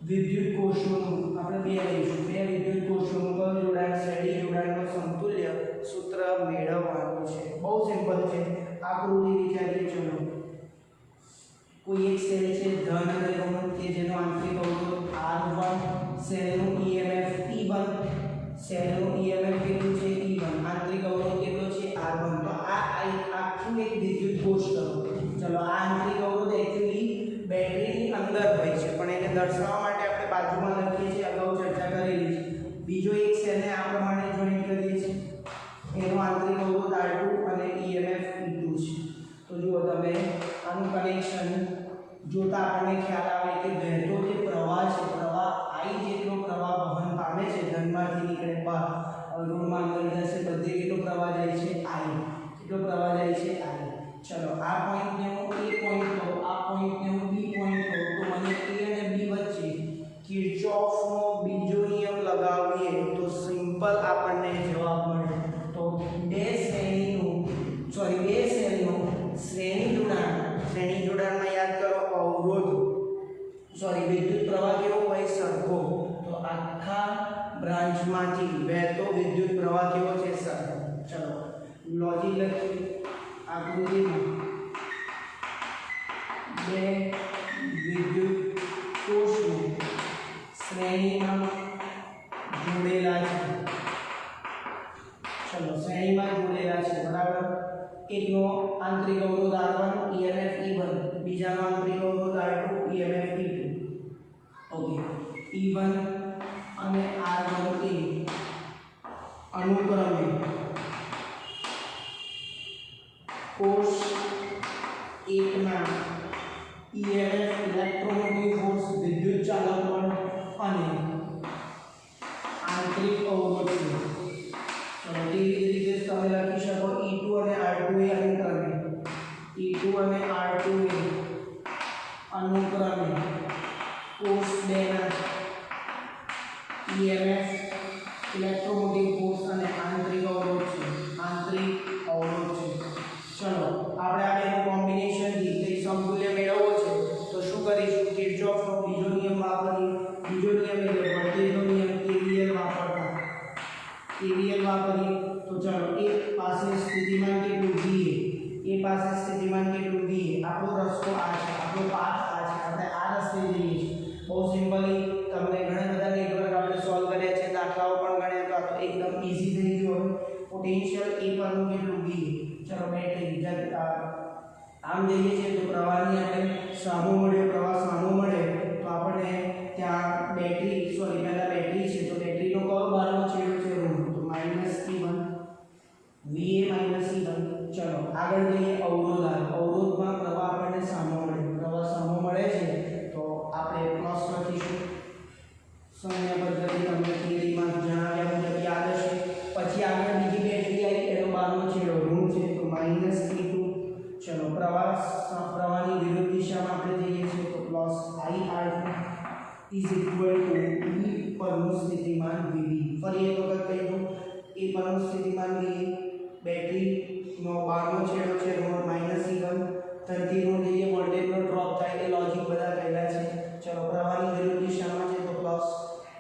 વિદ્યુત કોષોનું આપણે બે લઈશું. બે વિદ્યુત કોષોનું કયું જોડાણ? શ્રેણી જોડાણનું સમતુલ્ય સૂત્ર મેળવવાનું છે. બહુ સિમ્પલ છે. આકૃતિ વિચારીએ. ચલો કોઈ એક સેલ છે ધન અને ઋણ કે જેનો આંતરિક અવરોધ R1, સેલનું EMF E1, સેલનું EMF કેટલું છે? E1, આંતરિક અવરોધ કેટલો છે? R1. તો આ આખું એક વિદ્યુત કોષ કરો. ચલો આ આંતરિક અવરોધ એકચ્યુઅલી બેટરીની અંદર હોય છે, પણ એને દર્શાવવા માટે આપણે બાજુમાં લખીએ છીએ, અગાઉ ચર્ચા કરેલી છે. બીજો એક સેલને આ પ્રમાણે જોઈન્ટ કરીએ છીએ, એનો આંતરિક અવરોધ R2 અને EMF E2 છે. તો જુઓ તમે આનું કનેક્શન જોતા આપણને ખ્યાલ આવે કે વહેતો જે પ્રવાહ છે, પ્રવાહ I જેટલો પ્રવાહ વહન પામે છે, ધનમાંથી નીકળે બહાર, ઋણમાં અંદર જશે, બધે કેટલો પ્રવાહ જાય છે? I. કેટલો પ્રવાહ જાય છે? I. ચલો આ પોઈન્ટને હું A પોઈન્ટ કહું, આ પોઈન્ટને હું B પોઈન્ટ કહું, તો મને A અને B વચ્ચે કિર્ચોફનો બીજો નિયમ લગાવીએ તો સિમ્પલ આપણને જવાબ મળે. તો બે સેલનું શ્રેણી જોડાણમાં યાદ કરો અવરોધ વિદ્યુત પ્રવાહ કેવો હોય? સરખો. તો આખા બ્રાન્ચમાંથી વહેતો વિદ્યુત પ્રવાહ કેવો છે? સરખો. ચલો લોજિક લખીએ. આકૃતિમાં બે વિદ્યુત કોષો શ્રેણીમાં જોડેલા છે. ચલો શ્રેણીમાં જોડેલા છે, બરાબર. એકનો આંતરિક અવરોધ R1, EMF E1, બીજાનો આંતરિક અવરોધ R2, EMF E2. Okay. E1 અને R1 એ અનુક્રમે કોષ એકના EMF ઇલેક્ટ્રોમોટિવ ફોર્સ વિદ્યુત ચાલક બળ અને આંતરિક અવરોધ છે. ચલો તેવી રીતે તમે લખી શકો E2 અને R2 એ અનુક્રમે E2 અને R2 એ અનુક્રમે કોષ 2 ના EMF ઇલેક્ટ્રોમોટિવ ફોર્સ અને આંતરિક અવરોધ છે. ચલો આપણે આ બેનું કોમ્બિનેશનથી તે સમતુલ્ય મેળવવો છે, તો શું કરીશું? કિર્ચોફનો બીજો નિયમ વાપરીએ. બીજો નિયમ એટલે વોલ્ટેજનો નિયમ, KVL વાપરીએ. તો ચલો એક પાસે સ્થિતિમાન કેટલું? VA. એ પાસે સ્થિતિમાન કેટલું? VA. આપણો રસ્તો આ છે, આપણો પાથ આ છે, આપણે આ રસ્તે જઈએ છીએ. બહુ સિમ્પલી તમને ઘણા બધા નેટવર્ક આપણે સોલ્વ કર્યા છે, દાખલાઓ પણ ગણ્યા, તો એકદમ ઈઝી થઈ ગયું. પોટેન્શિયલ એ પરનું કેટલું? VA. ચલો બેટરી આમ જઈએ છીએ તો પ્રવાહની આપણે સામો મળે, પ્રવાહ સામો મળે તો આપણે ત્યાં પહેલા બેટરી છે, તો બેટરીનો કયો બારનો છેડો છે? ઋણ. તો -E1, VA -E1. ચલો આગળ જઈએ અવરોધમાં પ્રવાહ આપણને સામો મળે છે, તો આપણે પ્લસ લખીશું. સંજ્ઞા પદ્ધતિ તમને થિયરીમાં જણાવ્યા મુજબ યાદ હશે. પછી આગળ બીજી બેટરી આવી, એનો બારનો છેડો ઋણ છે, તો -E2. ચલો પ્રવાહની વિરુદ્ધ દિશામાં આપણે જઈએ છીએ, તો +IR2 is equal to E પરનું સ્થિતિમાન VB. ફરી એક વખત કહીશું, E પરનું સ્થિતિમાન VB, બેટરીનો બારનો છેડો છે ઋણ -E1, ધનથી ઋણ જઈએ, વોલ્ટેજનો ડ્રોપ થાય, એ લોજિક બધા કહેલા છે. ચલો પ્રવાહની વિરુદ્ધ દિશામાં છે તો પ્લસ,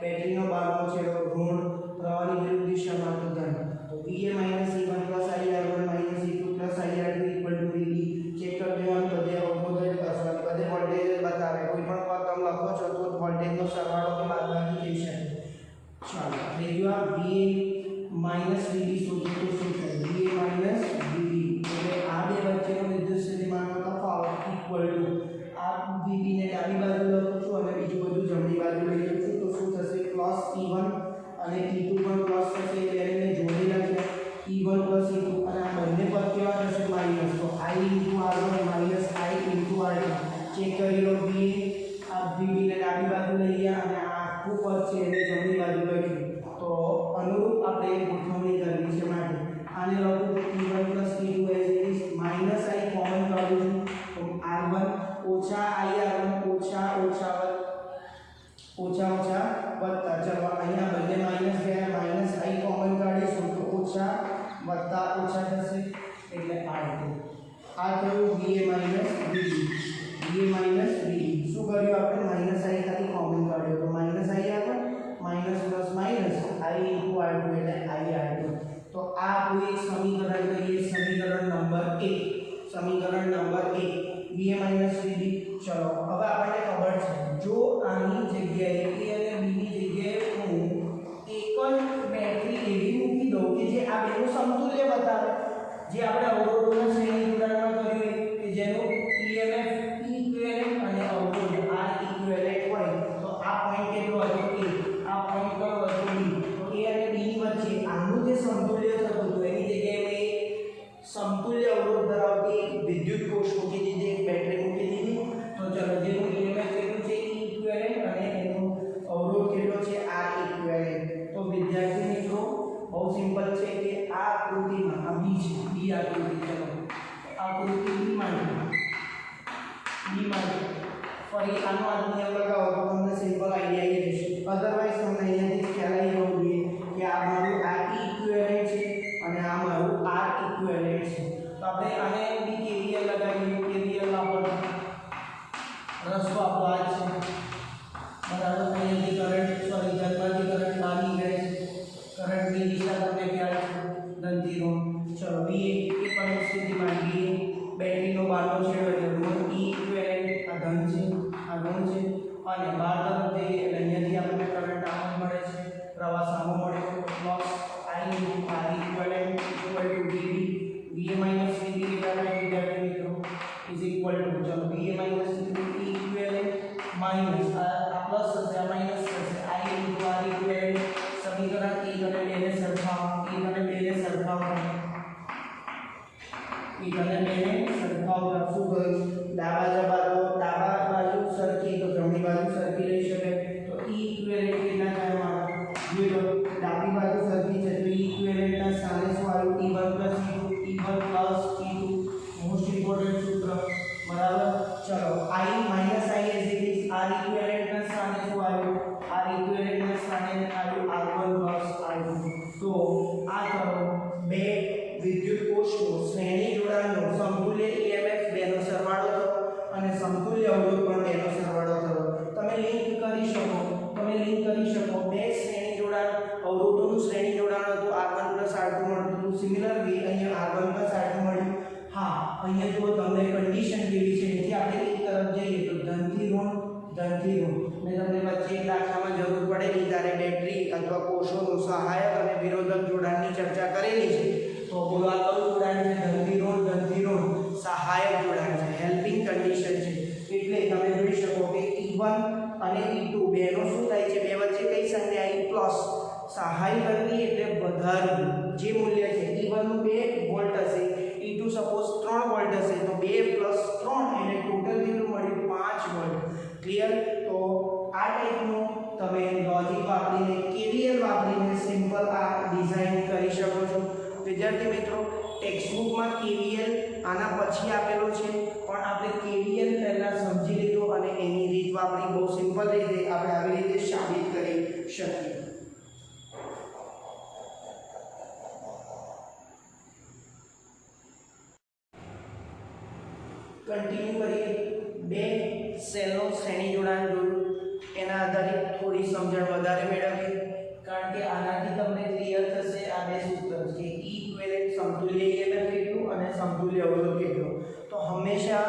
બેટરીનો બારનો છેડો ઋણ, પ્રવાહની વિરુદ્ધ દિશામાં તો ધન. તો VA -E1 +IR1 -E2 +IR2 equal to VB. Check કરી દેવાનું, બધે અવરોધ જ કરવાનો, બધે વોલ્ટેજ જ બતાવે. કોઈ પણ પદ તમે લખો છો તો વોલ્ટેજનો સરવાળો કે બાદબાકી થઈ શકે. ચાલો થઈ ગયું. આ VA -VB શોધો તો શું થાય? VA -VB એટલે આ બે વચ્ચેનો વિદ્યુત સ્થિતિમાનનો તફાવત ઇક્વલ ટુ આ VB ને ડાબી બાજુ લખું છું અને બીજું બધું જમણી બાજુ લઈ લઉં છું, તો શું થશે? +E1 અને E2 પણ પ્લસ થશે, એટલે એને જોડેલા છે E1 + E2, અને આ બંને પદ કેવા થશે? માઈનસ. તો I × R1 - I × R2. Check કરી લો. VA આ VB ને ડાબી બાજુ લઈ ગયા અને આ આખું પદ છે એને જમણી બાજુ લખ્યું, તો અનુરૂપ આપણે ગોઠવણી કરવી છે. માટે આને લખું તો E1 + E2 as it is, -I common કાઢું છું, તો R1 ઓછા ir1 ઓછા વત્તા, ચલો અહીંયા બંને માઈનસ ગયા, માઈનસ i કોમન કાઢીશું તો ઓછા વત્તા ઓછા થશે એટલે i2. આ થયું va માઈનસ vd. શું કર્યું આપણે? માઈનસ i ખાલી કોમન કાઢ્યો તો માઈનસ i આગળ minus plus minus i * r2 એટલે i r2. તો આ આપણું એક સમીકરણ કહીએ, સમીકરણ નંબર 1. સમીકરણ નંબર 1 va vd. ચલો હવે આપણને ખબર છે જો આની જગ્યાએ a અને b ની જગ્યાએ હું એક જ બેટરી એવી મૂકી દઉં કે જે આ બેનું સમતુલ્ય બતાવે, જે આપણે અવરોધોના શ્રેણી જોડાણમાં કર્યું કે જેનું emf ઇક્વિવેલન્ટ અને અવરોધ r ઇક્વિવેલન્ટ હોય તો આ પોઈન્ટ કેટલો હતો? a. આ પોઈન્ટ કયો હતો? b. તો a અને b ની વચ્ચે આનું જે સમતુલ્ય થતું હતું એની જગ્યાએ મેં સમતુલ્ય અવરોધ ધરાવતી વિદ્યુત કોષ મૂકી દીધી, એક બેટરી મૂકી દીધી. તો ચલો જેનું emf કેટલું છે? e ઇક્વિવેલન્ટ અને એનું અવરોધ કેટલો છે? r equivalent. તો વિદ્યાર્થી મિત્રો બહુ સિમ્પલ છે કે આ આકૃતિમાં આ b છે, b આકૃતિ. ચલો આકૃતિ b માટે ફરી આનો નિયમ લગાવો તો તમને સિમ્પલ આઈડિયા આવી જશે. અધરવાઇઝ તમને અહીંયાથી ખ્યાલ આવી જવો જોઈએ કે આ મારું r ઇક્વિવેલન્ટ છે અને આ મારું r ઇક્વિવેલન્ટ છે. તો આપણે આને બી KVL લગાવીએ, KVL વાપરવું રસ્તો આપણો આ જ છે, બરાબર. અહીંયાથી કરંટ જન્મથી કરંટ બહાર નીકળે છે, કરંટની દિશા તમને ખ્યાલ છે, ધનથી ઋણ. ચલો b એ પરિસ્થિતિમાં b બેટરીનો બહારનો છેડો એટલે ઋણ e ઇક્વિવેલન્ટ, આ ધન છે આ ઋણ છે અને બહાર તરફ જઈએ એટલે અહીંયાથી આપણને કરંટ આમ મળે છે, પ્રવાહ સામો મળે plus i * r equivalent = dv. va - vd વિદ્યાર્થી મિત્રો ઇઝ ઇક્વલ ટુ, ચલો va - vd ઇક્વિવેલન્ટ માઈનસ આ પ્લસ થશે, આ માઈનસ થશે, i * r ઇક્વિવેલન્ટ. સમીકરણ 1 અને 2 ને સરખાવો, 1 અને 2 ને સરખાવો, 1 અને 2 ને સરખાવો. શું કર્યું? ડાબા બાજુ સરખી તો જમણી બાજુ સરખી લઈ શકાય. તો e ઇક્વિવેલન્ટ કેટલા થાય મારા? જોઈ લો, ડાબી બાજુ સરખી છે તો e ઇક્વિવેલન્ટ ના સ્થાને શું આવ્યું? e1 + e2, e1 + e2. Most important સૂત્ર, બરાબર. ચલો i - i as it is, r equivalent ના સ્થાને શું આવ્યું? r ઇક્વિવેલન્ટ ના સ્થાને આવ્યું r1 + r2. તો આ કરો બે વિદ્યુત કોષનો શ્રેણી જોડાણનો સમતુલ્ય emf બેનો સરવાળો થયો અને સમતુલ્ય અવરોધ પણ બેનો સરવાળો થયો. તમે લિંક કરી શકો બે શ્રેણી જોડાણ અવરોધોનું શ્રેણી જોડાણ હતું, r1 + r2 મળતું હતું. સિમિલરલી અહીંયા r1 + r2 મળ્યું. હા, અહીંયા જો તમને કન્ડિશન કેવી છે એથી આપણે એક તરફ જઈએ તો ધનથી ઋણ. મેં તમને વચ્ચે એક દાખલામાં જરૂર પડેલી ત્યારે બેટરી અથવા કોષોનું સહાયક અને વિરોધક જોડાણની ચર્ચા કરેલી છે. તો બોલો આ કયું જોડાણ છે? ધનથી ઋણ સહાયક જોડાણ છે, હેલ્પિંગ કન્ડિશન છે. એટલે તમે જોઈ શકો કે e1 અને e2 બેનો શું થાય છે? બે વચ્ચે કઈ સંખ્યા આવી? પ્લસ. સહાય કરવી એટલે વધારવું. જે મૂલ્ય છે e1 નું 2 વોલ્ટ હશે, e2 સપોઝ 3 વોલ્ટ હશે તો 2 + 3 એટલે ટોટલ કેટલું મળ્યું? 5 વોલ્ટ. ક્લિયર? તો આ ટાઈપનું તમે લોજિક વાપરીને KVL વાપરીને સિમ્પલ આ ડિઝાઇન કરી શકો છો. વિદ્યાર્થી મિત્રો ટેક્સ્ટબુકમાં KVL આના પછી આપેલો છે પણ આપણે KVL પહેલા સમજી લીધું અને એની રીત વાપરી બહુ સિમ્પલ રીતે આપણે આવી રીતે સાબિત કરી શકીએ. કન્ટિન્યુ કરીએ. બે સેલનો શ્રેણી જોડાણ જોયું, એના આધારિત થોડી સમજણ વધારે મેળવીએ કારણ કે આનાથી તમને ક્લિયર થશે આ બે સૂત્ર કે E ઇક્વિવેલન્ટ સમતુલ્ય EMF કેટલું અને સમતુલ્ય અવરોધ કેટલો. તો હંમેશા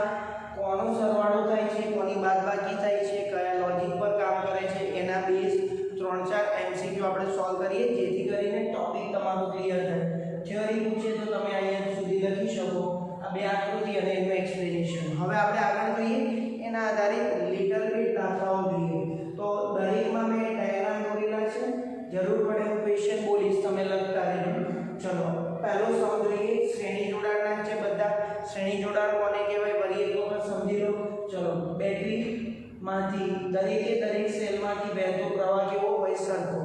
કોનો સરવાળો થાય છે, કોની બાદબાકી થાય છે, કયા લોજિક પર કામ કરે છે એના બેઝ 3-4 MCQ આપણે સોલ્વ કરીએ જેથી કરીને ટોપિક તમારો ક્લિયર થાય. થિયરી પૂછે તો તમે અહીંયા સુધી લખી શકો આ બે આકૃતિ અને એનું એક્સપ્લેનેશન. હવે આપણે આગળ જોઈએ એના આધારિત લિટલ બીટ દાખલાઓ જોઈએ. તો દરેકમાં મેં ડાયાગ્રામ દોરેલા છે, જરૂર પડે હું ક્વેશ્ચન બોલીશ, તમે લખતા રહેજો. ચલો પહેલો સમ જોઈએ. શ્રેણી જોડાણના છે બધા. શ્રેણી જોડાણ કોને કહેવાય વળી એક વખત સમજી લો. ચલો બેટરીમાંથી દરેક સેલમાંથી વહેતો પ્રવાહ કેવો હોય? સરખો.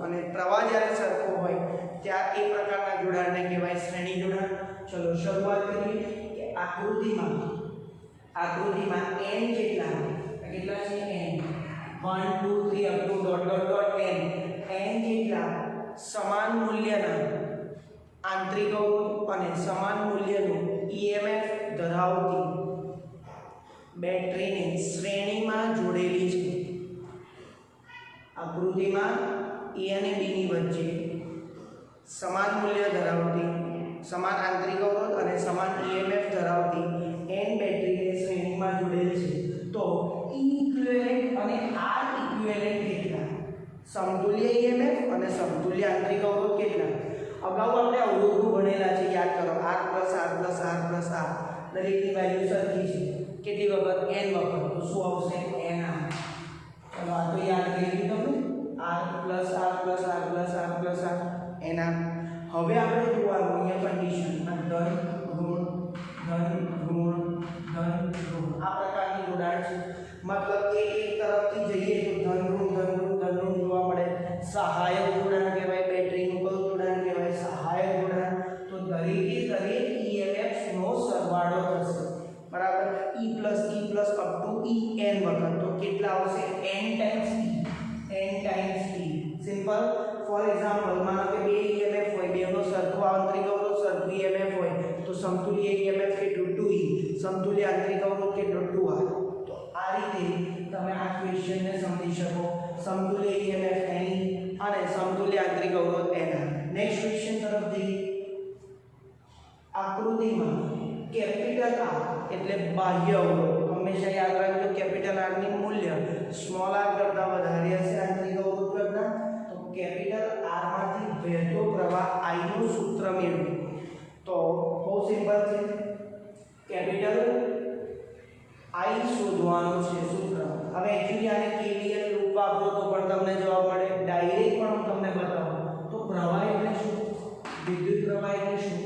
અને પ્રવાહ જ્યારે સરખો હોય ત્યાં એ પ્રકારના જોડાણને કહેવાય શ્રેણી જોડાણ. ચલો શરૂઆત કરીએ કે આકૃતિમાં આકૃતિમાં n જેટલા કેટલા છે n 1 2 3 up to dot dot dot n જેટલા સમાન મૂલ્યના આંતરિક અવરોધ અને સમાન મૂલ્યનું EMF ધરાવતી બેટરીને શ્રેણીમાં જોડેલી છે. આકૃતિમાં A અને B ની વચ્ચે સમાન મૂલ્ય ધરાવતી સમાન આંતરિક અવરોધ અને સમાન EMF ધરાવતી n બેટરીને શ્રેણીમાં જોડેલ છે. તો E ઇક્વિવેલન્ટ અને R ઇક્વિવેલન્ટ કેટલા? સમતુલ્ય EMF અને સમતુલ્ય આંતરિક અવરોધ કેટલા? અગાઉ આપણે અવરોધો ભણેલા છે, યાદ કરો. R+R+R+R દરેકની વેલ્યુ સરખી છે. કેટલી વખત? n વખત. તો શું આવશે? nr. ચલો આ તો યાદ કરી લીધું તમે. R+R+R+R+R nr. હવે આપણે જોવાનું અહીંયા કન્ડિશન ધન ઋણ ધન ઋણ ધન ઋણ આ પ્રકારની જોડાણ છે. મતલબ કે એક તરફથી જઈએ તો ધન ઋણ જોવા મળે. સહાયક જોડાણ કહેવાય. બેટરીનું કયું જોડાણ કહેવાય? સહાયક જોડાણ. તો દરેકે દરેક EMF નો સરવાળો થશે, બરાબર. E plus up to En વખત. તો કેટલા આવશે? n times E. Simple. For example, માનો કે બે EMF હોય, બેનો સરખો આંતરિક અવરોધ, સરખું EMF હોય, તો સમતુલ્ય EMF કેટલું? 2E. સમતુલ્ય આંતરિક અવરોધ કેટલું? 2R. તો આ રીતે તમે આ ક્વેશ્ચનને સમજી શકો. સમતુલ્ય EMF N અને સમતુલ્ય આંતરિક અવરોધ NR. નેક્સ્ટ ક્વેશ્ચન તરફ જઈએ. આકૃતિમાં કેપિટલ R એટલે બાહ્ય અવરોધ. હંમેશા યાદ રાખજો, કેપિટલ R ની મૂલ્ય સ્મોલ r કરતા વધારે હશે આંતરિક અવરોધ કરતા. તો કેપિટલ R માંથી વહેતો પ્રવાહ I નું સૂત્ર મેળવો. તો બહુ સિમ્પલ છે. કેપિટલ I શોધવાનું છે સૂત્ર. હવે એક્ચ્યુઅલી આને KVL લૂપ વાપરો તો પણ તમને જવાબ મળે. ડાયરેક્ટ પણ હું તમને બતાવું. તો પ્રવાહ એટલે શું? વિદ્યુત પ્રવાહ એટલે શું?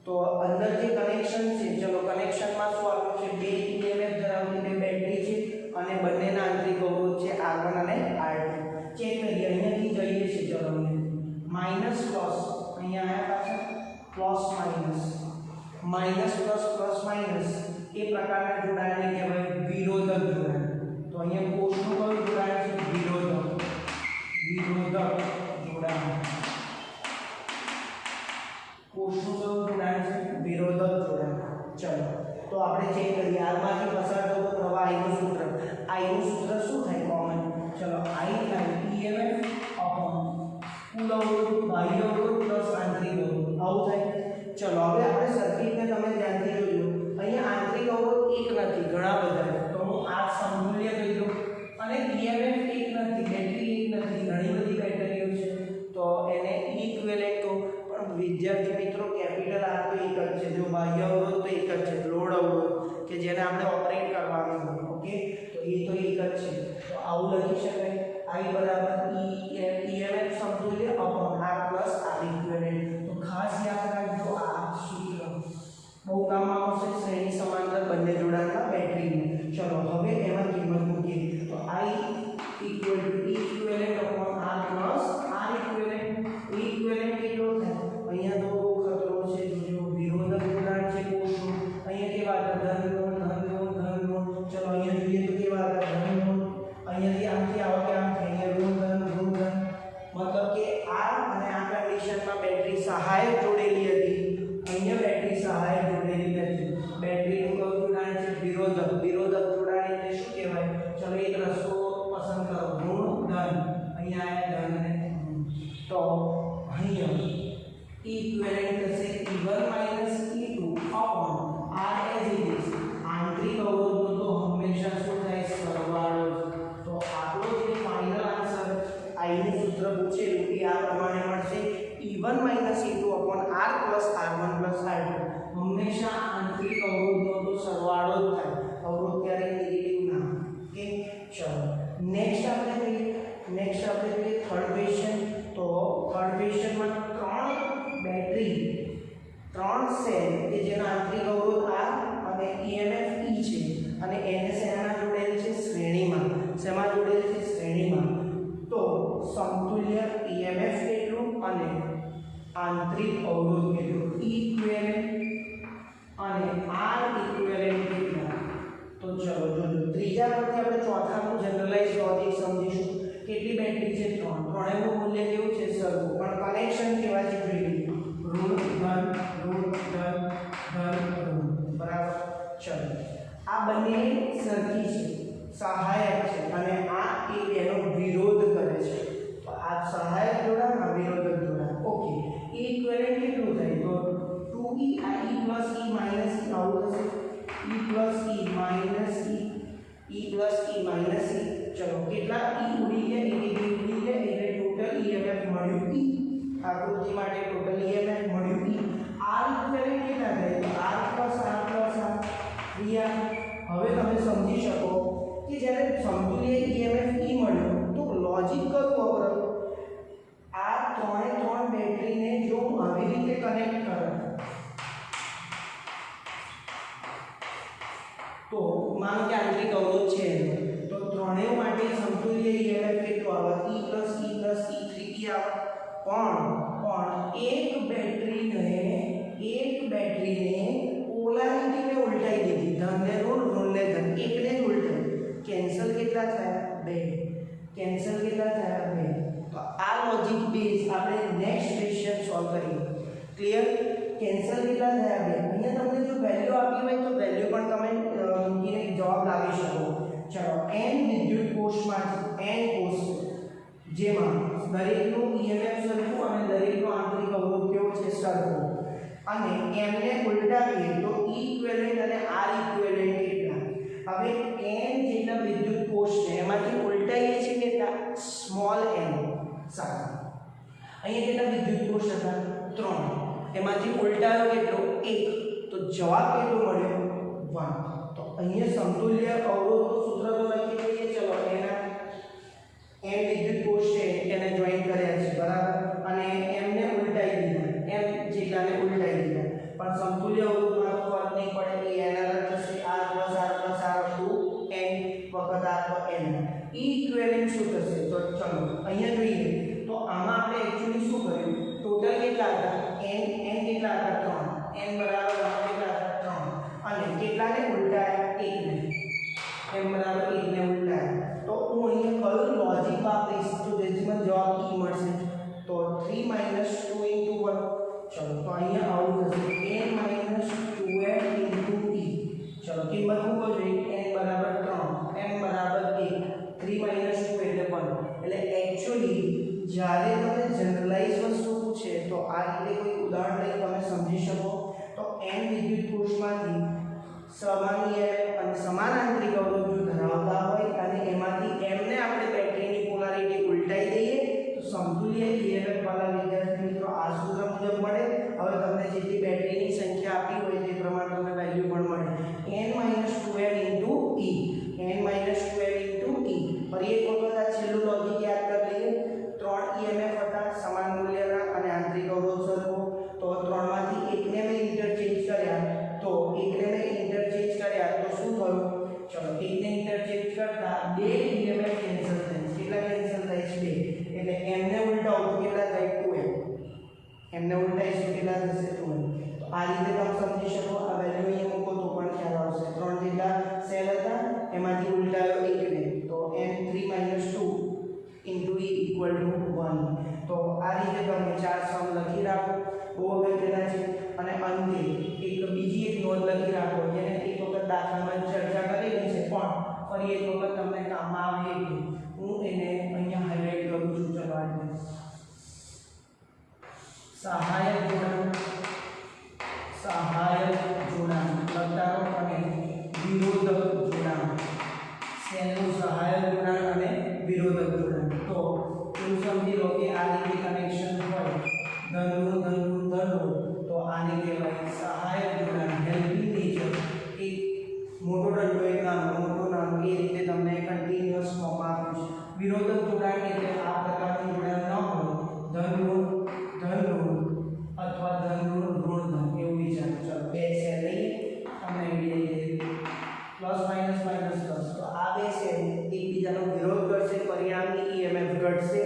તો અંદર જે કનેક્શન છે, ચલો કનેક્શનમાં શું આપ્યું છે? બે EMF ધરાવતી બે બેટરી છે અને બંનેના આંતરિક અવરોધ છે R1 અને R2. ચેક કરીએ. અહીંયાથી જઈએ છે, ચલો માઈનસ પ્લસ, અહીંયા આયા પાછા માઈનસ પ્લસ માઈનસ એ પ્રકારના જોડાણને કહેવાય વિરોધક જોડાણ. તો અહીંયા કોષનું કયું જોડાણ છે? વિરોધક જોડાણ. કોષનું કયું જોડાણ છે? વિરોધક જોડાણ. ચલો તો આપણે ચેક કરીએ. R માંથી પસાર થતો પ્રવાહ I નું સૂત્ર. I નું સૂત્ર શું થાય? કોમન. ચલો I થાય EMF અપોન કુલ અવરોધ, બાહ્ય અવરોધ પ્લસ આંતરિક અવરોધ. આવું થાય. ચલો હવે આપણે સર્કિટને તમે ધ્યાનથી જોજો. અહીંયા આંતરિક અવરોધ એક નથી, ઘણા બધા છે. તો હું આ સમતુલ્ય કહી દઉં. અને EMF એક નથી, બેટરી એક નથી, ઘણી બધી બેટરીઓ છે. તો એને ઇક્વિવેલન્ટ કહું. પણ વિદ્યાર્થી મિત્રો, કેપિટલ R તો એક જ છે. જો બાહ્ય અવરોધ તો એક જ છે, લોડ અવરોધ કે જેને આપણે ઓપરેટ કરવાનું હોય. ઓકે, તો એ તો એક જ છે. તો આવું લખી શકાય. I બરાબર EMF સમતુલ્ય upon R plus R equivalent. તો ખાસ યાદ રાખજો આ સૂત્ર. બહુ કામમાં આવશે શ્રેણી સમાંતર બંને જોડાણના બેટરીને. ચલો હવે એમાં કિંમત મૂકીએ. તો I equal to E equivalent upon R plus R equivalent. E equivalent કેટલો થાય? અહીંયા તો બહુ ખતરો છે. જોજો વિરોધક જોડાણ છે કોષનું. અહીંયા કેવા હતા? ધન ઋણ. ચલો અહીંયા જોઈએ તો કેવા હતા? ધન ઋણ. અહીંયાથી આમથી આવો કે આમ અહીંયા ઋણ ધન. મતલબ કે આ અને આ કન્ડિશનમાં બેટરી સહાયક જોડેલી હતી. અહીંયા બેટરી સહાયક જોડેલી નથી. બેટરીનું કયું જોડાણ છે? વિરોધક જોડાણ એટલે શું કહેવાય? ચલો એક રસ્તો પસંદ કરો. ઋણ ધન. અહીંયા આયા ધન અને તો અહીંયા ઇક્વિવેલન્ટ થશે E1 E2 upon R as it is. આંતરિક અવરોધનો તો હંમેશા શું થાય? સરવાળો. તો આપણો જે ફાઇનલ આન્સર I નું સૂત્ર પૂછેલું એ આ પ્રમાણે મળશે. E1 E2 upon R plus R1 plus R2. હંમેશા આંતરિક અવરોધનો તો સરવાળો જ થાય. અવરોધ ક્યારેય નેગેટિવ ના. ઓકે, ચલો નેક્સ્ટ આપણે જોઈએ થર્ડ ક્વેશ્ચન. તો થર્ડ ક્વેશ્ચનમાં ત્રણ સેલ ત્રીજા પરથી આપણે ચોથાનું જનરલાઇઝ લોજિક સમજીશું. કેટલી બેટરી છે? 3. ત્રણેયનું મૂલ્ય કેવું છે? સરખું, પણ કનેક્શન કેવા છે જોઈએ. ઋણ ધન ઋણ ધન ધન ઋણ. બરાબર. ચલો, આ બંને સરખી છે, સહાયક છે, અને આ એક એનો વિરોધ કરે છે. તો આ સહાયક જોડાણ, આ વિરોધક જોડાણ. ઓકે, ઇક્વિવેલન્ટ કેટલું થાય? તો 2e આ e plus e minus e આવું થશે. e plus e minus e, e plus e minus e. ચલો, કેટલા e ઉડી ગયા? એક ઉડી ગયા, એટલે ટોટલ EMF મળ્યું e. આકૃતિ માટે ટોટલ EMF મળ્યું e. r ઇક્વિવેલન્ટ કેટલા થાય? તો r plus r plus r ક્રિયા. હવે તમે સમજી શકો કે જ્યારે સમતુલ્ય EMF e મળ્યો તો લોજિક કયું વપરાયું? આ ત્રણ બેટરીને જો આવી રીતે કનેક્ટ કરું તો માનો કે આંતરિક અવરોધ છે તો ત્રણેય માટે સમતુલ્ય EMF કેટલો આવે? e plus e plus e 3e આવે. પણ એક બેટરીને પોલારિટીને ઉલટાઈ દીધી. ધનને ઋણ, ઋણને ધન, એકને જ ઉલટાઈ. કેન્સલ કેટલા થયા? 2. કેન્સલ કેટલા થયા? 2. તો આ લોજિક બેઝ આપણે નેક્સ્ટ ક્વેશ્ચન સોલ્વ કરીએ. ક્લિયર? કેન્સલ કેટલા થયા? 2. અહીંયા તમને જો વેલ્યુ આપી હોય તો વેલ્યુ પણ તમે મૂકીને જવાબ લાવી શકો. ચલો, n વિદ્યુત કોષમાંથી n કોષ જેમાં દરેકનું EMF સરખું અને દરેકનો આંતરિક અવરોધ કેવો છે? સરખો. અને m ને ઉલટાવીએ તો E ઇક્વિવેલન્ટ અને R ઇક્વિવેલન્ટ કેટલા? હવે n જેટલા વિદ્યુત કોષ છે એમાંથી ઉલટાઈએ છે કેટલા? સ્મોલ n સાથે. અહીંયા કેટલા વિદ્યુત કોષ હતા? 3. એમાંથી ઉલટાયો કેટલો? 1. તો જવાબ કેટલો મળ્યો? 1. તો અહીંયા સમતુલ્ય અવરોધનું સૂત્ર તો લખી દઈએ. ચલો, એના n વિદ્યુત કોષ છે એને જોઈન કર્યા છે, બરાબર, અને m ને ઉલટાઈ દીધા, m જેટલાને ઉલટાઈ દીધા. પણ સમતુલ્ય અવરોધમાં તો ફરક નહીં પડે. એ n r થશે, r plus r plus r to n વખત r તો n. E ઇક્વિવેલન્ટ શું થશે? તો ચલો અહીંયા જોઈએ તો આમાં આપણે એક્ચ્યુઅલી શું કર્યું? ટોટલ કેટલા હતા? n કેટલા હતા? 3. n બરાબર કેટલા હતા? 3. અને કેટલાને ઉલટાયા? 1 ને. m બરાબર 1 ને ઉલટાયા. તો હું અહીંયા કયું લોજિક વાપરીશ તો જેથી મને જવાબ e મળશે? તો 3 - 2 * 1. ચલો, તો અહીંયા આવું થશે n - 2m * e. ચલો, કિંમત મૂકો જોઈએ. n બરાબર 3, m બરાબર 1, 3 - 2 એટલે 1. એટલે એક્ચ્યુઅલી જ્યારે તમે જનરલાઇઝ વસ્તુ પૂછે તો આ રીતે કોઈ ઉદાહરણ લઈ તમે સમજી શકો. તો n વિદ્યુત કોષમાંથી સમાન EMF અને સમાન આંતરિક અવરોધ જો ધરાવતા હોય અને એમાંથી m ને આપણે બેટરીની પોલારિટી ઉલટાઈ દઈએ તો સમતુલ્ય EMF વાળા વિદ્યાર્થી મિત્રો આ સૂત્ર મુજબ મળે. હવે તમને જેટલી બેટરીની સંખ્યા આપી હોય તે પ્રમાણે તમને વેલ્યુ પણ મળે. n - 2m * e. n - 2m * e. ફરી એક વખત આ છેલ્લું લોજિક યાદ કરી લઈએ. 3 EMF હતા સમાન મૂલ્યના અને આંતરિક અવરોધ સરખો. તો 3 માંથી એકને મેં ઇન્ટરચેન્જ કર્યા તો શું થયું? ચલો, એકને ઇન્ટરચેન્જ કરતા 2 EMF કેન્સલ થાય. કેટલા કેન્સલ થાય છે? 2. એટલે m ને ઉલટાવો તો કેટલા થાય? 2m. m ને ઉલટાઈશું કેટલા થશે? 2m. તો આ રીતે તમે સમજી શકો. આ વેલ્યુ અહીંયા મૂકો તો પણ ખ્યાલ આવશે. 3 જેટલા સેલ હતા એમાંથી ઉલટાયો 1 ને, તો n 3 - 2 * e = 1. તો આ રીતે તમે 4 સમ લખી રાખો. બહુ અગત્યના છે. અને અંતે બીજી એક નોંધ લખી રાખો જેને એક વખત દાખલામાં ચર્ચા કરેલી છે પણ ફરી એક વખત તમને કામમાં આવે એટલે હું એને અહીંયા હાઇલાઇટ કરું છું. ચલો, આજે સહાયક જોડાણ લખતા રહો અને વિરોધક જોડાણ. શેનું? સહાયક જોડાણ અને વિરોધક જોડાણ. તો એવું સમજી લો કે આ રીતે કનેક્શન હોય ધનનું તો આને કહેવાય સહાયક જોડાણ, હેલ્પિંગ નેચર. એક મોટો દંડો એક નાનો એ રીતે તમને કન્ટિન્યુઅસ ફોર્મમાં આપ્યું છે. વિરોધક જોડાણ એટલે આ પ્રકારનું જોડાણ ન હોય, ધન અથવા ધન એવું વિચારો. ચલો, બે સેલ લઈએ તમને પ્લસ માઇનસ પ્લસ. તો આ બે સેલ એકબીજાનો વિરોધ કરશે, પરિણામી EMF ઘટશે.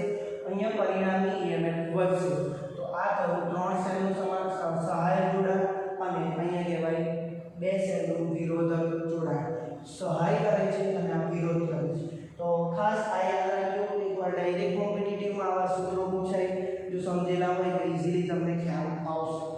અહીંયા પરિણામી EMF વધશે. તો આ થયું 3 સેલનું સમાન સહાયક જોડાણ અને અહીંયા કહેવાય 2 સેલનું વિરોધક જોડાણ. સહાય કરે છે અને આ વિરોધ કરે છે. તો ખાસ આ યાદ રાખજો. એકવાર ડાયરેક્ટ કોમ્પિટિટિવમાં આવા સૂત્રો પૂછાય, જો સમજેલા હોય તો ઇઝીલી તમને ખ્યાલ આવશે.